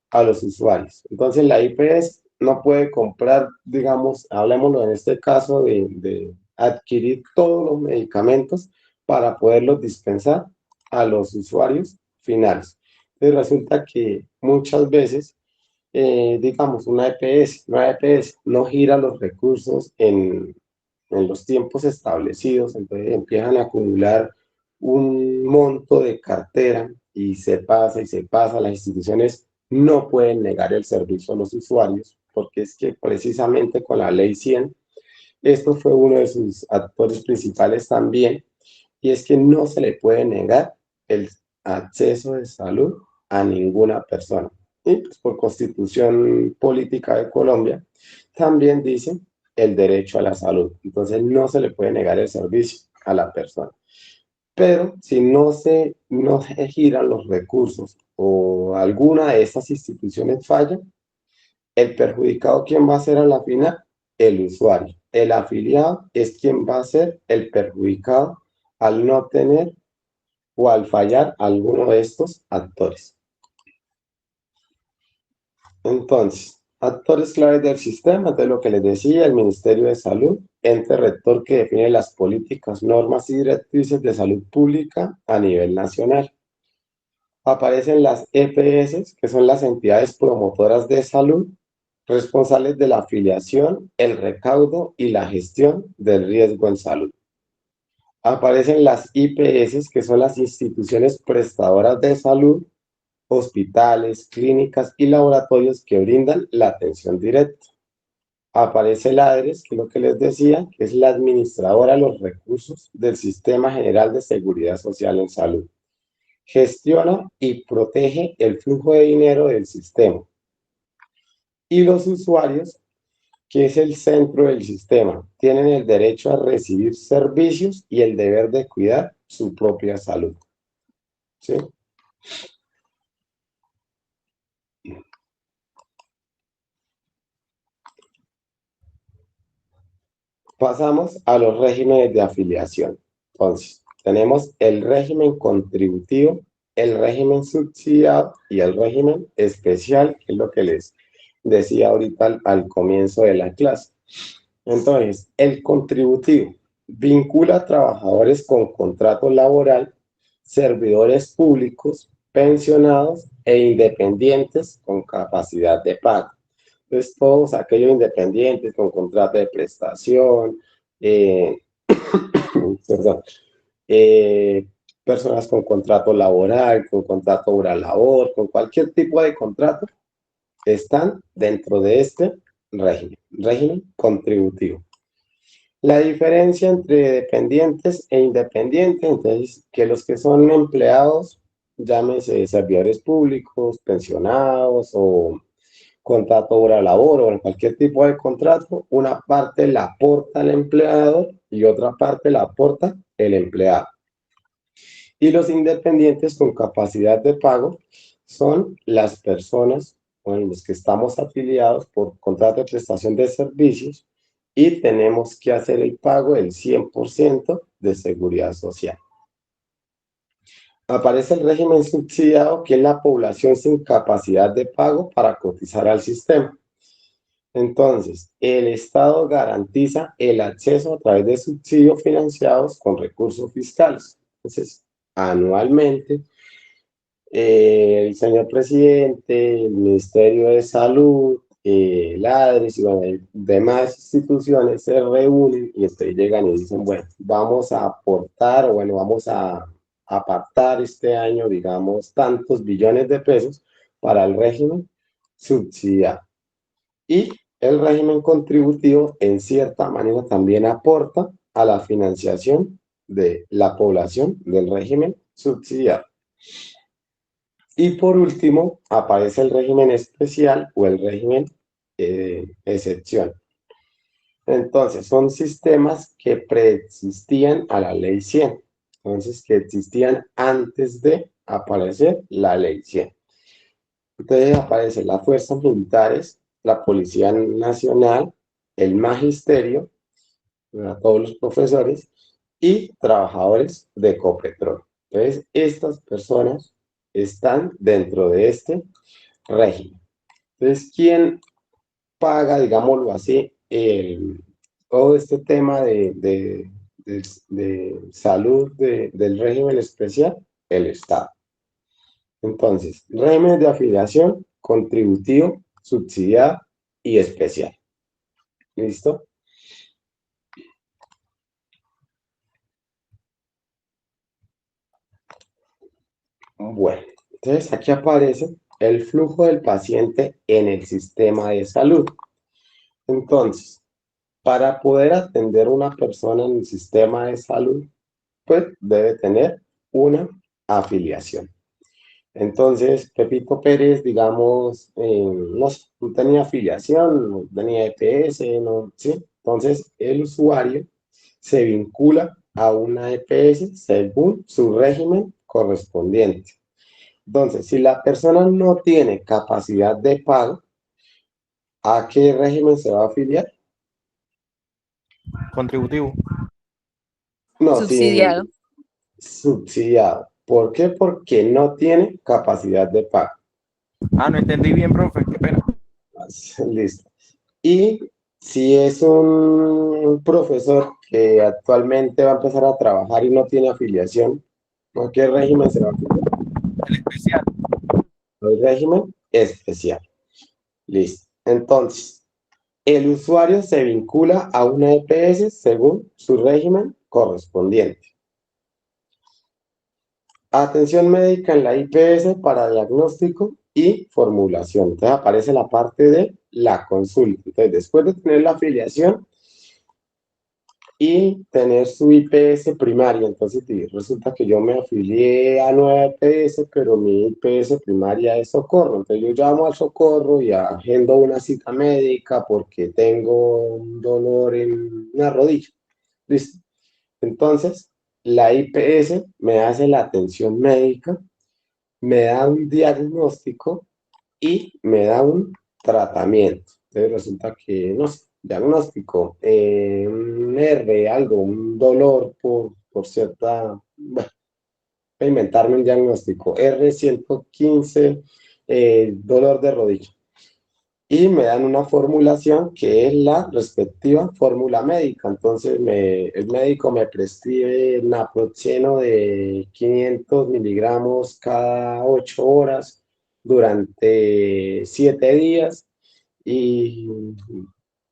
a los usuarios. Entonces la IPS no puede comprar, digamos, hablemoslo en este caso de adquirir todos los medicamentos para poderlos dispensar a los usuarios finales. Entonces resulta que muchas veces, digamos, una EPS no gira los recursos en los tiempos establecidos, entonces empiezan a acumular un monto de cartera y se pasa y se pasa. Las instituciones no pueden negar el servicio a los usuarios porque es que precisamente con la ley 100, esto fue uno de sus actores principales también, y es que no se le puede negar el acceso de salud a ninguna persona. Y pues por Constitución Política de Colombia también dice el derecho a la salud. Entonces no se le puede negar el servicio a la persona. Pero si no se giran los recursos o alguna de estas instituciones falla, el perjudicado, ¿quién va a ser a la final? El usuario. El afiliado es quien va a ser el perjudicado al no tener o al fallar alguno de estos actores. Entonces, actores claves del sistema, de lo que les decía, el Ministerio de Salud, ente rector que define las políticas, normas y directrices de salud pública a nivel nacional. Aparecen las EPS, que son las entidades promotoras de salud, responsables de la afiliación, el recaudo y la gestión del riesgo en salud. Aparecen las IPS, que son las instituciones prestadoras de salud, hospitales, clínicas y laboratorios que brindan la atención directa. Aparece el ADRES, que es lo que les decía, que es la administradora de los recursos del Sistema General de Seguridad Social en Salud. Gestiona y protege el flujo de dinero del sistema. Y los usuarios, que es el centro del sistema, tienen el derecho a recibir servicios y el deber de cuidar su propia salud. ¿Sí? Pasamos a los regímenes de afiliación. Entonces, tenemos el régimen contributivo, el régimen subsidiado y el régimen especial, que es lo que les decía ahorita al comienzo de la clase. Entonces, el contributivo vincula a trabajadores con contrato laboral, servidores públicos, pensionados e independientes con capacidad de pago. Entonces, todos aquellos independientes con contrato de prestación, perdón, eh, personas con contrato laboral, con contrato hora-labor, con cualquier tipo de contrato, están dentro de este régimen contributivo. La diferencia entre dependientes e independientes, entonces, que los que son empleados, llámese servidores públicos, pensionados o contrato hora labor o en cualquier tipo de contrato, una parte la aporta el empleador y otra parte la aporta el empleado. Y los independientes con capacidad de pago son las personas con los que estamos afiliados por contrato de prestación de servicios y tenemos que hacer el pago del 100% de seguridad social. Aparece el régimen subsidiado, que es la población sin capacidad de pago para cotizar al sistema. Entonces, el Estado garantiza el acceso a través de subsidios financiados con recursos fiscales. Entonces, anualmente, el señor presidente, el Ministerio de Salud, Ladris y bueno, demás instituciones se reúnen y entonces llegan y dicen, bueno, vamos a aportar o bueno, vamos a apartar este año, digamos, tantos billones de pesos para el régimen subsidiado. Y el régimen contributivo, en cierta manera, también aporta a la financiación de la población del régimen subsidiado. Y por último, aparece el régimen especial o el régimen excepción. Entonces, son sistemas que preexistían a la ley 100. Entonces, que existían antes de aparecer la ley 100. Entonces, aparecen las fuerzas militares, la Policía Nacional, el magisterio, todos los profesores y trabajadores de Copetrol. Entonces, estas personas están dentro de este régimen. Entonces, ¿quién paga, digámoslo así, todo este tema de salud del régimen especial? El Estado. Entonces, régimen de afiliación, contributivo, subsidiado y especial. ¿Listo? Bueno, entonces aquí aparece el flujo del paciente en el sistema de salud. Entonces, para poder atender una persona en el sistema de salud, pues debe tener una afiliación. Entonces, Pepito Pérez, digamos, no tenía afiliación, no tenía EPS, no, ¿sí? Entonces, el usuario se vincula a una EPS según su régimen correspondiente. Entonces, si la persona no tiene capacidad de pago, ¿a qué régimen se va a afiliar? Contributivo. No, Subsidiado. sin subsidiado. ¿Por qué? Porque no tiene capacidad de pago. Ah, no entendí bien, profe, qué pena. Listo. Y si es un profesor que actualmente va a empezar a trabajar y no tiene afiliación, ¿a qué régimen se va a afiliar? El especial. El régimen especial. Listo. Entonces, el usuario se vincula a una EPS según su régimen correspondiente. Atención médica en la IPS para diagnóstico y formulación. Entonces aparece la parte de la consulta. Entonces, después de tener la afiliación y tener su IPS primaria, entonces resulta que yo me afilié a nueva IPS, pero mi IPS primaria es Socorro. Entonces yo llamo al Socorro y agendo una cita médica porque tengo un dolor en una rodilla. Listo. Entonces, la IPS me hace la atención médica, me da un diagnóstico y me da un tratamiento. Entonces resulta que, no sé, diagnóstico, un R, algo, un dolor por cierta, bueno, voy a inventarme un diagnóstico, R115, dolor de rodilla. Y me dan una formulación que es la respectiva fórmula médica. Entonces el médico me prescribe naproxeno de 500 miligramos cada 8 horas durante 7 días y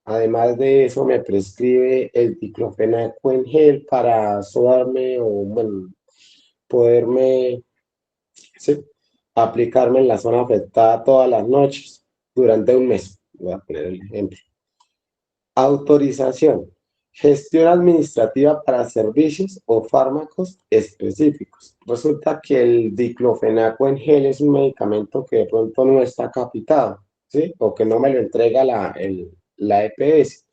además de eso me prescribe el diclofenaco en gel para sodarme o bueno, poderme, sí, aplicarme en la zona afectada todas las noches durante un mes. Voy a poner el ejemplo. Autorización. Gestión administrativa para servicios o fármacos específicos. Resulta que el diclofenaco en gel es un medicamento que de pronto no está capitado, ¿sí? O que no me lo entrega la EPS.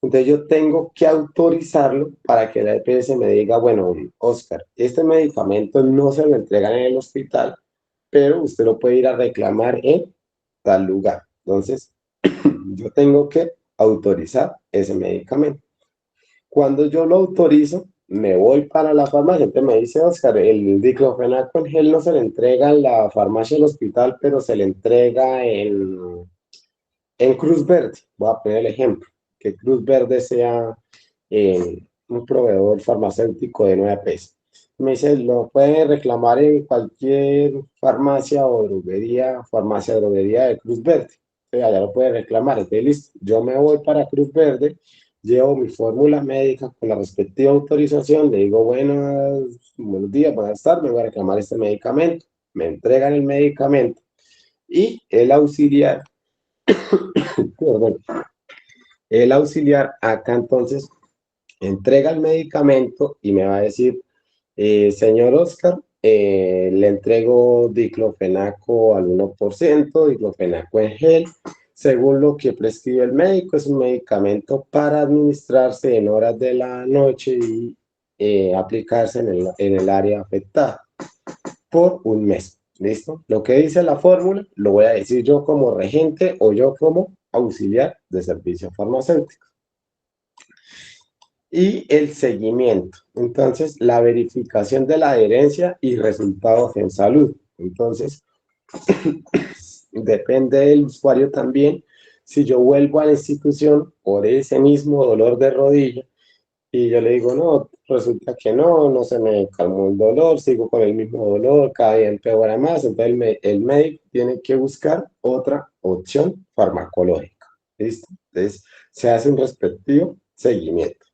Entonces yo tengo que autorizarlo para que la EPS me diga, bueno, Oscar, este medicamento no se lo entregan en el hospital, pero usted lo puede ir a reclamar en tal lugar. Entonces, yo tengo que autorizar ese medicamento. Cuando yo lo autorizo, me voy para la farmacia. Entonces me dice, Oscar, el diclofenaco en gel no se le entrega en la farmacia del hospital, pero se le entrega en Cruz Verde. Voy a poner el ejemplo, que Cruz Verde sea un proveedor farmacéutico de 9 pesos. Me dice, lo pueden reclamar en cualquier farmacia o droguería, farmacia droguería de Cruz Verde. sea, ya lo puede reclamar. Entonces, listo, yo me voy para Cruz Verde, llevo mi fórmula médica con la respectiva autorización, le digo, buenos días, buenas tardes, me voy a reclamar este medicamento, me entregan el medicamento y el auxiliar, perdón, el auxiliar acá entonces entrega el medicamento y me va a decir, señor Oscar, le entrego diclofenaco al 1%, diclofenaco en gel, según lo que prescribe el médico. Es un medicamento para administrarse en horas de la noche y aplicarse en el área afectada por un mes. ¿Listo? Lo que dice la fórmula lo voy a decir yo como regente o yo como auxiliar de servicio farmacéutico. Y el seguimiento. Entonces, la verificación de la adherencia y resultados en salud. Entonces, depende del usuario también. Si yo vuelvo a la institución por ese mismo dolor de rodilla y yo le digo, no, resulta que no, no se me calmó el dolor, sigo con el mismo dolor, cada día empeora más, entonces el médico tiene que buscar otra opción farmacológica. ¿Listo? Entonces, se hace un respectivo seguimiento.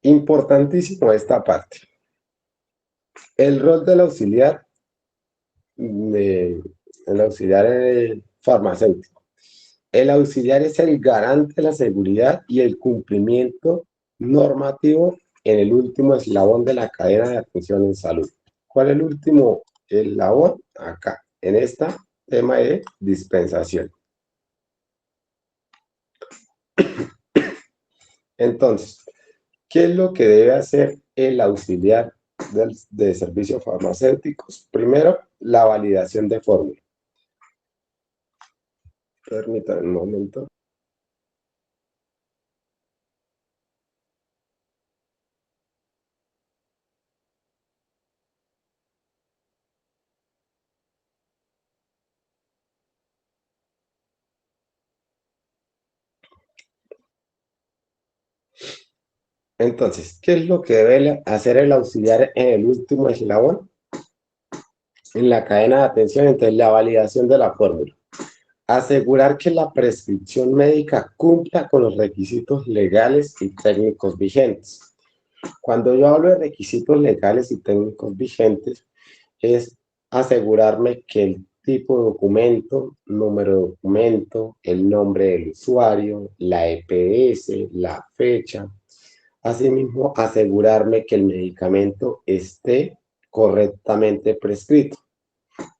Importantísimo esta parte. El rol del auxiliar, el auxiliar farmacéutico. El auxiliar es el garante de la seguridad y el cumplimiento normativo en el último eslabón de la cadena de atención en salud. ¿Cuál es el último eslabón? Acá, en este tema de dispensación. Entonces, ¿qué es lo que debe hacer el auxiliar de servicios farmacéuticos? Primero, la validación de fórmula. Permítanme un momento. Entonces, ¿qué es lo que debe hacer el auxiliar en el último eslabón? En la cadena de atención, entonces la validación de la fórmula. Asegurar que la prescripción médica cumpla con los requisitos legales y técnicos vigentes. Cuando yo hablo de requisitos legales y técnicos vigentes, es asegurarme que el tipo de documento, número de documento, el nombre del usuario, la EPS, la fecha. Asimismo, asegurarme que el medicamento esté correctamente prescrito.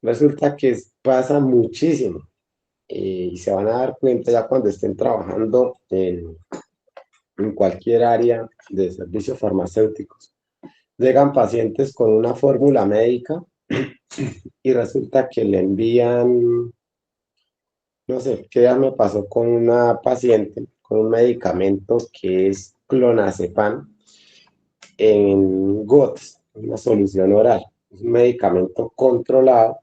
Resulta que pasa muchísimo y se van a dar cuenta ya cuando estén trabajando en cualquier área de servicios farmacéuticos. Llegan pacientes con una fórmula médica y resulta que le envían, no sé, qué ya me pasó con una paciente con un medicamento que es clonazepam en gotas, una solución oral, es un medicamento controlado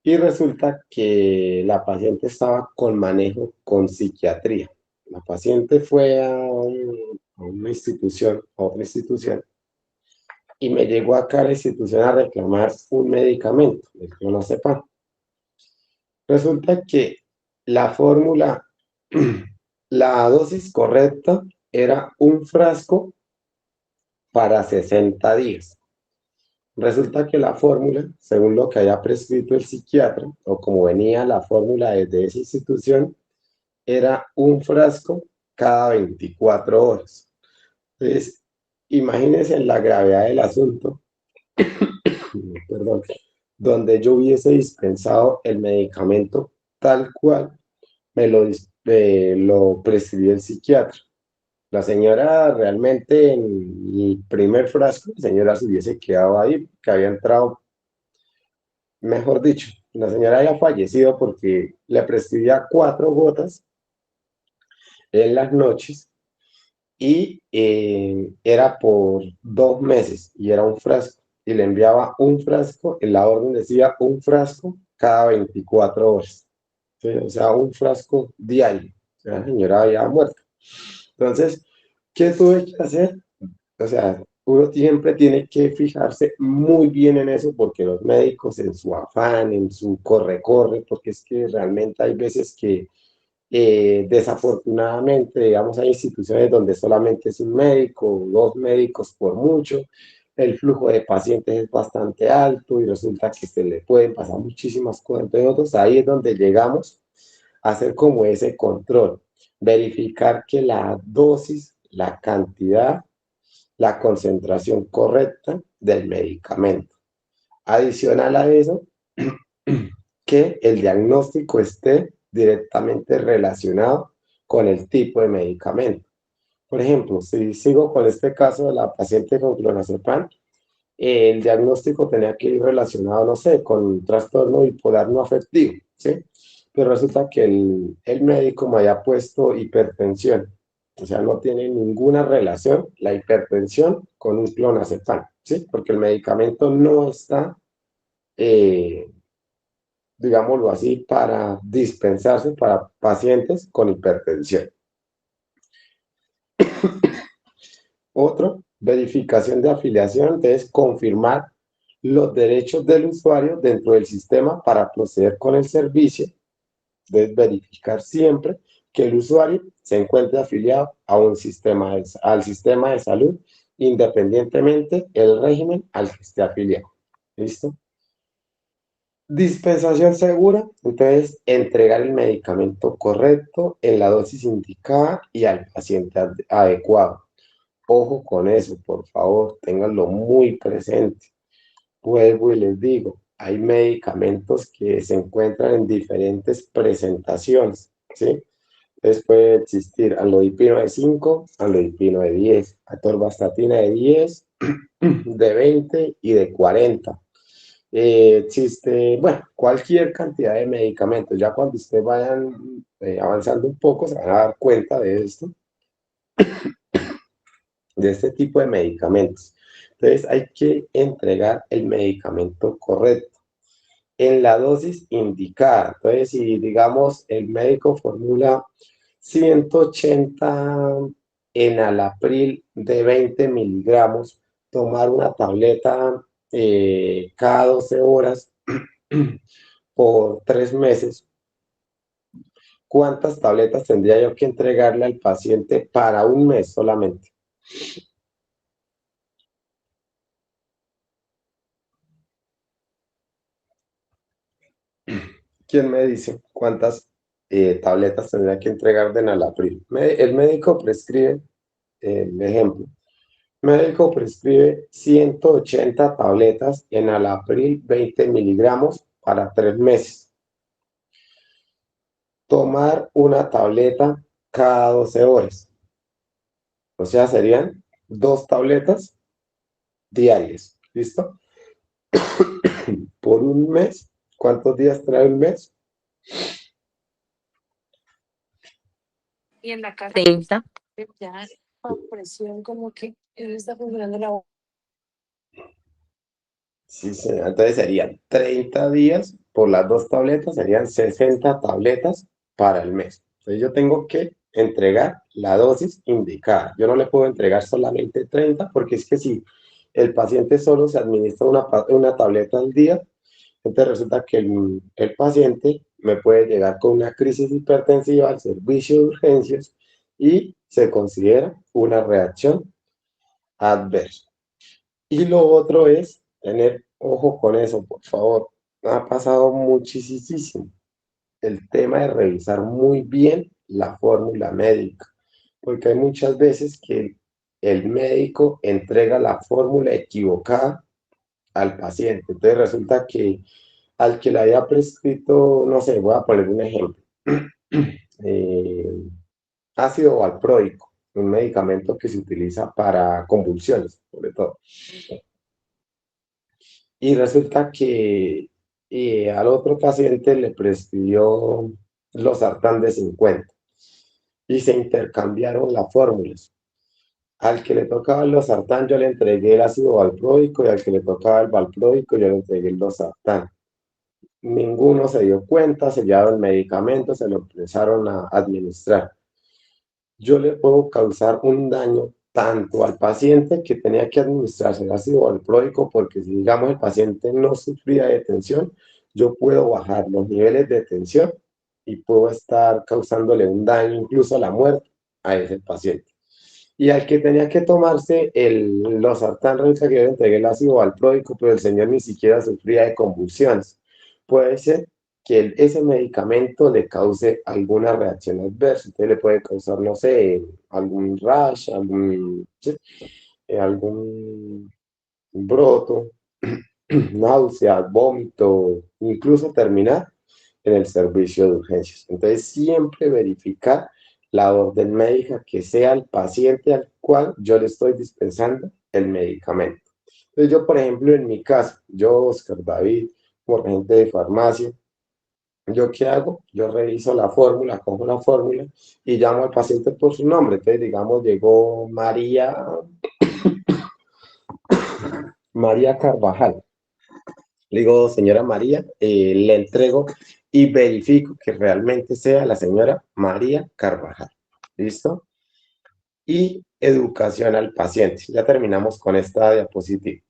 y resulta que la paciente estaba con manejo con psiquiatría. La paciente fue a una institución, a otra institución, y me llegó acá a la institución a reclamar un medicamento, el clonazepam. Resulta que la fórmula, la dosis correcta era un frasco para 60 días. Resulta que la fórmula, según lo que haya prescrito el psiquiatra, o como venía la fórmula desde esa institución, era un frasco cada 24 horas. Entonces, imagínense la gravedad del asunto, perdón, donde yo hubiese dispensado el medicamento tal cual lo prescribió el psiquiatra. La señora realmente en el primer frasco, la señora se hubiese quedado ahí, que había entrado, mejor dicho, la señora había fallecido porque le prescribía 4 gotas en las noches y era por 2 meses y era un frasco y le enviaba un frasco, en la orden decía un frasco cada 24 horas, ¿sí? O sea, un frasco diario, o sea, la señora había muerto. Entonces, ¿qué tuve que hacer? O sea, uno siempre tiene que fijarse muy bien en eso porque los médicos en su afán, en su corre-corre, porque es que realmente hay veces que desafortunadamente, digamos, hay instituciones donde solamente es un médico o dos médicos por mucho, el flujo de pacientes es bastante alto y resulta que se le pueden pasar muchísimas cosas. Entonces, nosotros ahí es donde llegamos a hacer como ese control, verificar que la dosis, la cantidad, la concentración correcta del medicamento. Adicional a eso, que el diagnóstico esté directamente relacionado con el tipo de medicamento. Por ejemplo, si sigo con este caso de la paciente con clonazepam, el diagnóstico tenía que ir relacionado, no sé, con un trastorno bipolar no afectivo, ¿sí? Pero resulta que el médico me había puesto hipertensión, o sea, no tiene ninguna relación la hipertensión con un clonazepam, ¿sí? Porque el medicamento no está, eh, digámoslo así, para dispensarse para pacientes con hipertensión. Otro, verificación de afiliación, es confirmar los derechos del usuario dentro del sistema para proceder con el servicio. Debes verificar siempre que el usuario se encuentre afiliado a un sistema al sistema de salud, independientemente del régimen al que esté afiliado. ¿Listo? Dispensación segura, entonces entregar el medicamento correcto en la dosis indicada y al paciente adecuado. Ojo con eso, por favor, ténganlo muy presente. Vuelvo y les digo, hay medicamentos que se encuentran en diferentes presentaciones, ¿sí? Entonces puede existir amlodipino de 5, amlodipino de 10, atorvastatina de 10, de 20 y de 40. Existe, bueno, cualquier cantidad de medicamentos. Ya cuando ustedes vayan avanzando un poco, se van a dar cuenta de esto, de este tipo de medicamentos. Entonces hay que entregar el medicamento correcto en la dosis indicada. Entonces, si digamos el médico formula 180 enalapril de 20 miligramos, tomar una tableta cada 12 horas por 3 meses, ¿cuántas tabletas tendría yo que entregarle al paciente para un mes solamente? ¿Quién me dice cuántas tabletas tendría que entregar de enalapril? El médico prescribe, ejemplo, médico prescribe 180 tabletas en enalapril 20 miligramos para 3 meses. Tomar una tableta cada 12 horas. O sea, serían 2 tabletas diarias. ¿Listo? Por un mes. ¿Cuántos días trae un mes? Y en la casa 30. Ya bajo presión, como que él está funcionando la boca. Sí, entonces serían 30 días por las 2 tabletas, serían 60 tabletas para el mes. Entonces yo tengo que entregar la dosis indicada. Yo no le puedo entregar solamente 30 porque es que si el paciente solo se administra una tableta al día, entonces resulta que el paciente me puede llegar con una crisis hipertensiva al servicio de urgencias y se considera una reacción adversa. Y lo otro es tener ojo con eso, por favor. Ha pasado muchísimo el tema de revisar muy bien la fórmula médica, porque hay muchas veces que el médico entrega la fórmula equivocada al paciente. Entonces resulta que al que le haya prescrito, no sé, voy a poner un ejemplo, eh, ácido valproico, un medicamento que se utiliza para convulsiones, sobre todo. Y resulta que al otro paciente le prescribió losartán de 50 y se intercambiaron las fórmulas. Al que le tocaba el losartán yo le entregué el ácido valproico y al que le tocaba el valproico yo le entregué el losartán. Ninguno se dio cuenta, sellaron el medicamento, se lo empezaron a administrar. Yo le puedo causar un daño tanto al paciente que tenía que administrarse el ácido valproico, porque si digamos el paciente no sufría de tensión, yo puedo bajar los niveles de tensión y puedo estar causándole un daño, incluso la muerte, a ese paciente. Y al que tenía que tomarse el losartán, resulta que yo le entregué el ácido valproico, pero el señor ni siquiera sufría de convulsiones. Puede ser que ese medicamento le cause alguna reacción adversa. Entonces le puede causar, no sé, algún rash, ¿sí? Algún broto, náuseas, vómito, incluso terminar en el servicio de urgencias. Entonces siempre verificar la orden médica que sea el paciente al cual yo le estoy dispensando el medicamento. Entonces yo, por ejemplo, en mi caso, yo, Oscar David, como agente de farmacia, ¿yo qué hago? Yo reviso la fórmula, cojo la fórmula y llamo al paciente por su nombre. Entonces, digamos, llegó María Carvajal. Le digo, señora María, le entrego y verifico que realmente sea la señora María Carvajal. ¿Listo? Y educación al paciente. Ya terminamos con esta diapositiva.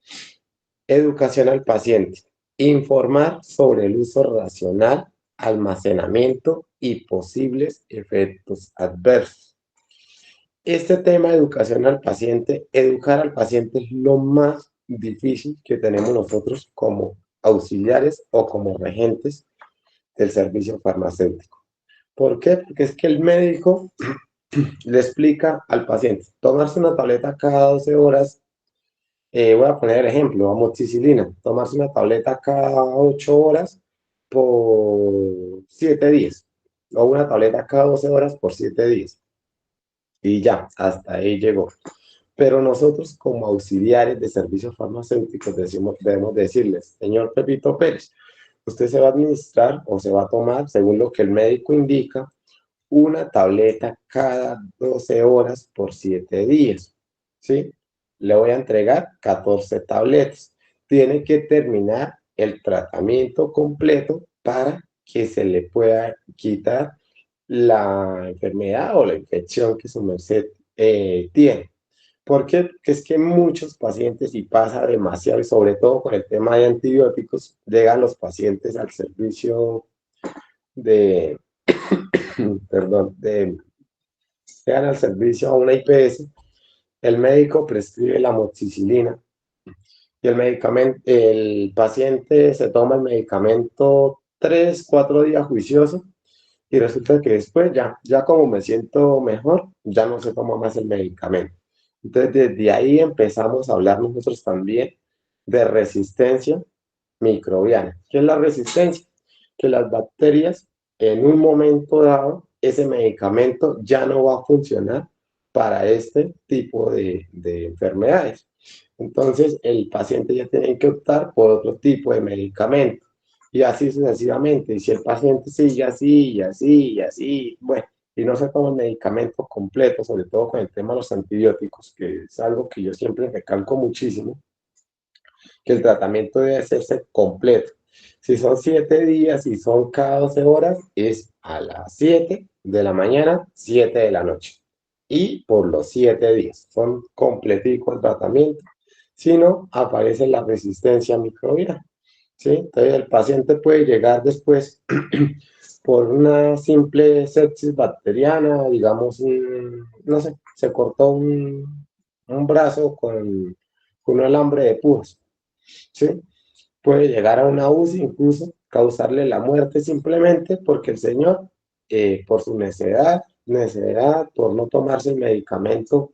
Educación al paciente. Informar sobre el uso racional, almacenamiento y posibles efectos adversos. Este tema de educación al paciente, educar al paciente es lo más difícil que tenemos nosotros como auxiliares o como regentes del servicio farmacéutico. ¿Por qué? Porque es que el médico le explica al paciente, tomarse una tableta cada 12 horas, voy a poner el ejemplo, amoxicilina, tomarse una tableta cada 8 horas por 7 días, o una tableta cada 12 horas por 7 días. Y ya, hasta ahí llegó. Pero nosotros como auxiliares de servicios farmacéuticos debemos decirles, señor Pepito Pérez, usted se va a administrar o se va a tomar, según lo que el médico indica, una tableta cada 12 horas por 7 días, ¿sí? Le voy a entregar 14 tabletas. Tiene que terminar el tratamiento completo para que se le pueda quitar la enfermedad o la infección que su merced tiene. ¿Por qué? Porque es que muchos pacientes, y pasa demasiado, y sobre todo con el tema de antibióticos, llegan los pacientes al servicio de, perdón, llegan al servicio a una IPS, el médico prescribe la amoxicilina y el paciente se toma el medicamento 3, 4 días juicioso y resulta que después ya como me siento mejor, ya no se toma más el medicamento. Entonces, desde ahí empezamos a hablar nosotros también de resistencia microbiana. ¿Qué es la resistencia? Que las bacterias, en un momento dado, ese medicamento ya no va a funcionar para este tipo de enfermedades. Entonces, el paciente ya tiene que optar por otro tipo de medicamento. Y así sucesivamente. Y si el paciente sigue así, y así, y así, bueno, y no se toma el medicamento completo, sobre todo con el tema de los antibióticos, que es algo que yo siempre recalco muchísimo, que el tratamiento debe hacerse completo. Si son 7 días y son cada 12 horas, es a las 7 de la mañana, 7 de la noche. Y por los 7 días. Son completico el tratamiento. Si no, aparece la resistencia microbiana. ¿Sí? Entonces el paciente puede llegar después por una simple sepsis bacteriana, digamos, no sé, se cortó un brazo con un alambre de púas, ¿sí? Puede llegar a una UCI, incluso causarle la muerte simplemente porque el señor, por su necedad, por no tomarse el medicamento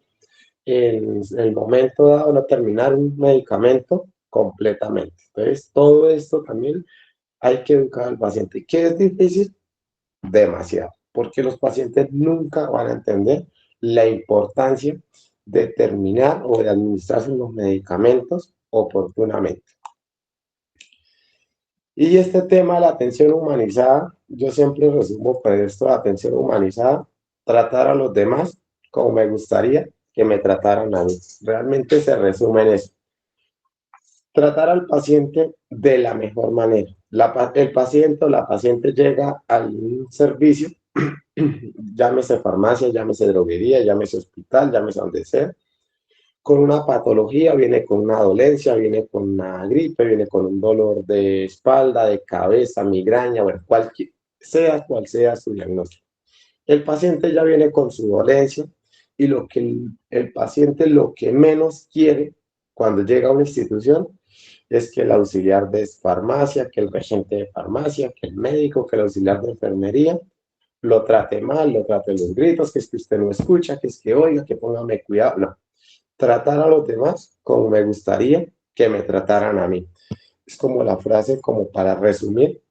en el momento dado, no terminar un medicamento completamente. Entonces, todo esto también hay que educar al paciente. ¿Qué es difícil? Demasiado, porque los pacientes nunca van a entender la importancia de terminar o de administrarse los medicamentos oportunamente. Y este tema de la atención humanizada, yo siempre resumo por esto, la atención humanizada, tratar a los demás como me gustaría que me trataran a mí. Realmente se resume en eso. Tratar al paciente de la mejor manera. El paciente o la paciente llega al servicio, llámese farmacia, llámese droguería, llámese hospital, llámese donde sea, con una patología, viene con una dolencia, viene con una gripe, viene con un dolor de espalda, de cabeza, migraña, bueno, sea cual sea su diagnóstico. El paciente ya viene con su dolencia y lo que el paciente lo que menos quiere cuando llega a una institución es que el auxiliar de farmacia, que el regente de farmacia, que el médico, que el auxiliar de enfermería lo trate mal, lo trate los gritos, que es que usted no escucha, que es que oiga, que póngame cuidado. No, tratar a los demás como me gustaría que me trataran a mí. Es como la frase, como para resumir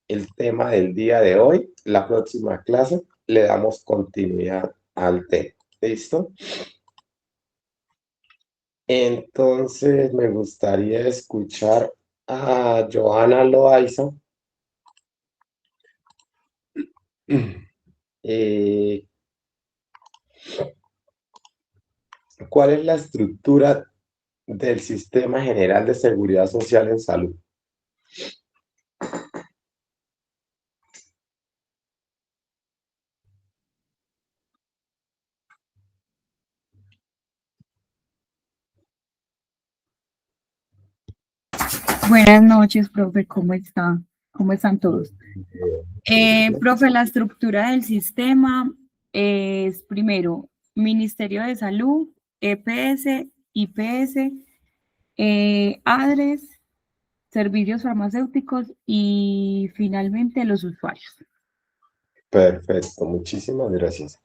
el tema del día de hoy. La próxima clase le damos continuidad al tema. ¿Listo? Entonces me gustaría escuchar a Joana Loaiza. Eh, ¿Cuál es la estructura del Sistema General de Seguridad Social en Salud? Buenas noches, profe, ¿cómo está? ¿Cómo están todos? Profe, la estructura del sistema es primero Ministerio de Salud, EPS, IPS, ADRES, servicios farmacéuticos y finalmente los usuarios. Perfecto, muchísimas gracias.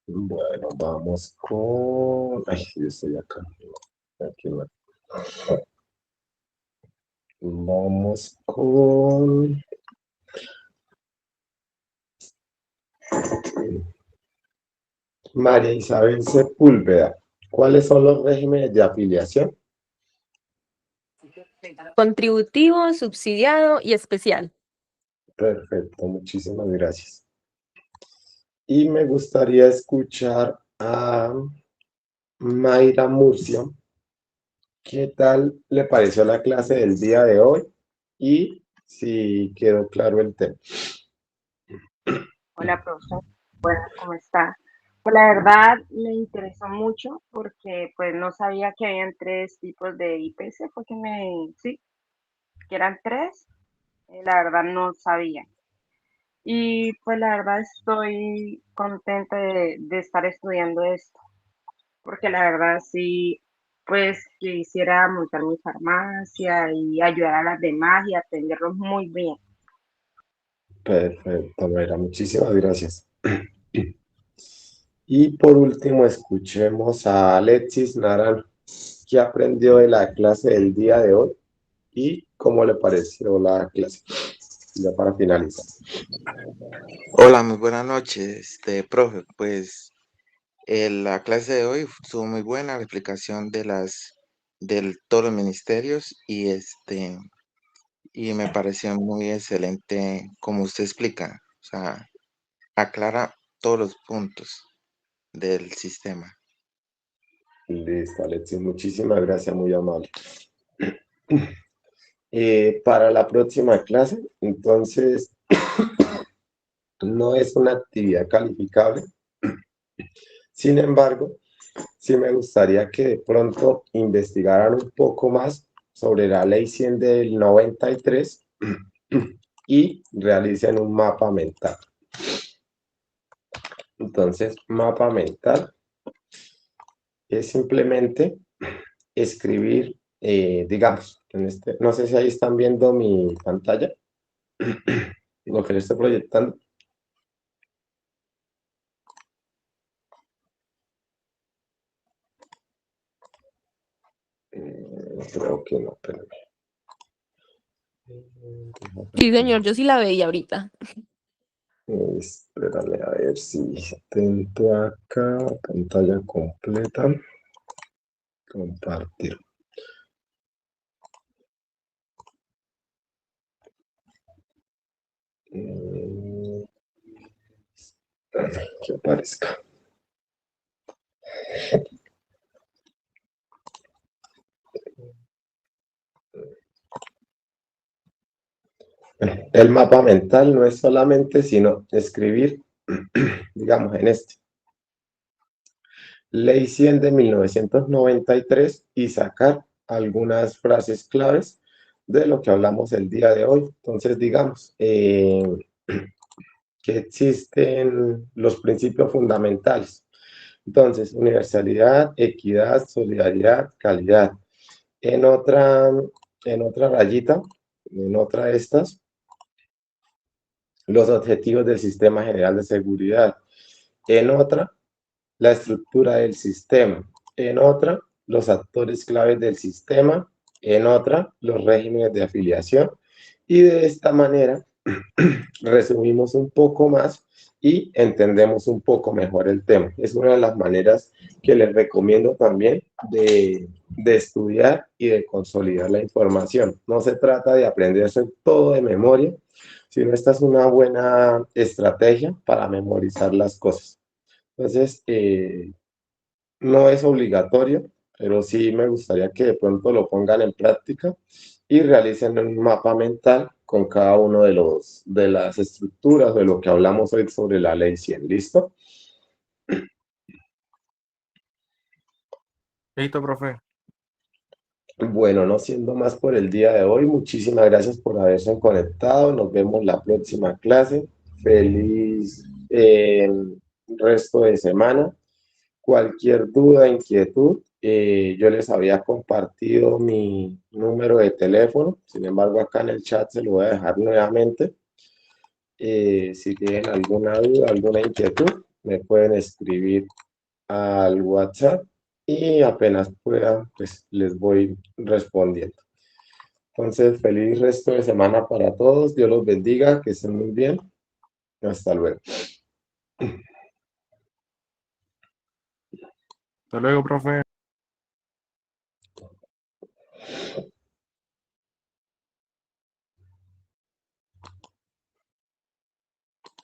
Bueno, vamos con... Ay, yo estoy acá. Aquí no. Vamos con... María Isabel Sepúlveda. ¿Cuáles son los regímenes de afiliación? Contributivo, subsidiado y especial. Perfecto, muchísimas gracias. Y me gustaría escuchar a Mayra Murcia. ¿Qué tal le pareció la clase del día de hoy? Y si quedó claro el tema. Hola, profesor. Bueno, ¿cómo está? Pues la verdad me interesó mucho porque pues no sabía que habían tres tipos de IPS, porque sí, que eran tres, la verdad no sabía. Y pues la verdad estoy contenta de estar estudiando esto, porque la verdad sí, pues quisiera montar mi farmacia y ayudar a las demás y atenderlos muy bien. Perfecto, Mayra, muchísimas gracias. Y por último, escuchemos a Alexis Naranjo. ¿Qué aprendió de la clase del día de hoy? ¿Y cómo le pareció la clase? Ya para finalizar. Hola, muy buenas noches, profe. Pues la clase de hoy estuvo muy buena, la explicación de todos los ministerios y me pareció muy excelente como usted explica, o sea, aclara todos los puntos del sistema. Listo, Alexis, muchísimas gracias, muy amable. Para la próxima clase, entonces, no es una actividad calificable. Sin embargo, sí me gustaría que de pronto investigaran un poco más sobre la ley 100 del 93 y realicen un mapa mental. Entonces, mapa mental es simplemente escribir, digamos, no sé si ahí están viendo mi pantalla, lo que les estoy proyectando. Creo que no, pero... Sí, señor, yo sí la veía ahorita. Espérame a ver si intento acá, pantalla completa, compartir. Que aparezca. El mapa mental no es solamente sino escribir, digamos, en este. Ley 100 de 1993 y sacar algunas frases claves de lo que hablamos el día de hoy. Entonces, digamos que existen los principios fundamentales. Entonces, universalidad, equidad, solidaridad, calidad. En otra rayita, en otra de estas, los objetivos del Sistema General de Seguridad. En otra, la estructura del sistema. En otra, los actores claves del sistema. En otra, los regímenes de afiliación. Y de esta manera, resumimos un poco más y entendemos un poco mejor el tema. Es una de las maneras que les recomiendo también de estudiar y de consolidar la información. No se trata de aprenderse todo de memoria, sino esta es una buena estrategia para memorizar las cosas. Entonces, no es obligatorio, pero sí me gustaría que de pronto lo pongan en práctica y realicen un mapa mental con cada uno de las estructuras de lo que hablamos hoy sobre la ley 100. ¿Listo? Listo, profe. Bueno, no siendo más por el día de hoy, muchísimas gracias por haberse conectado. Nos vemos la próxima clase. Feliz resto de semana. Cualquier duda, inquietud, yo les había compartido mi número de teléfono. Sin embargo, acá en el chat se lo voy a dejar nuevamente. Si tienen alguna duda, alguna inquietud, me pueden escribir al WhatsApp y apenas pueda, pues les voy respondiendo. Entonces, feliz resto de semana para todos. Dios los bendiga, que estén muy bien. Hasta luego. Hasta luego, profe.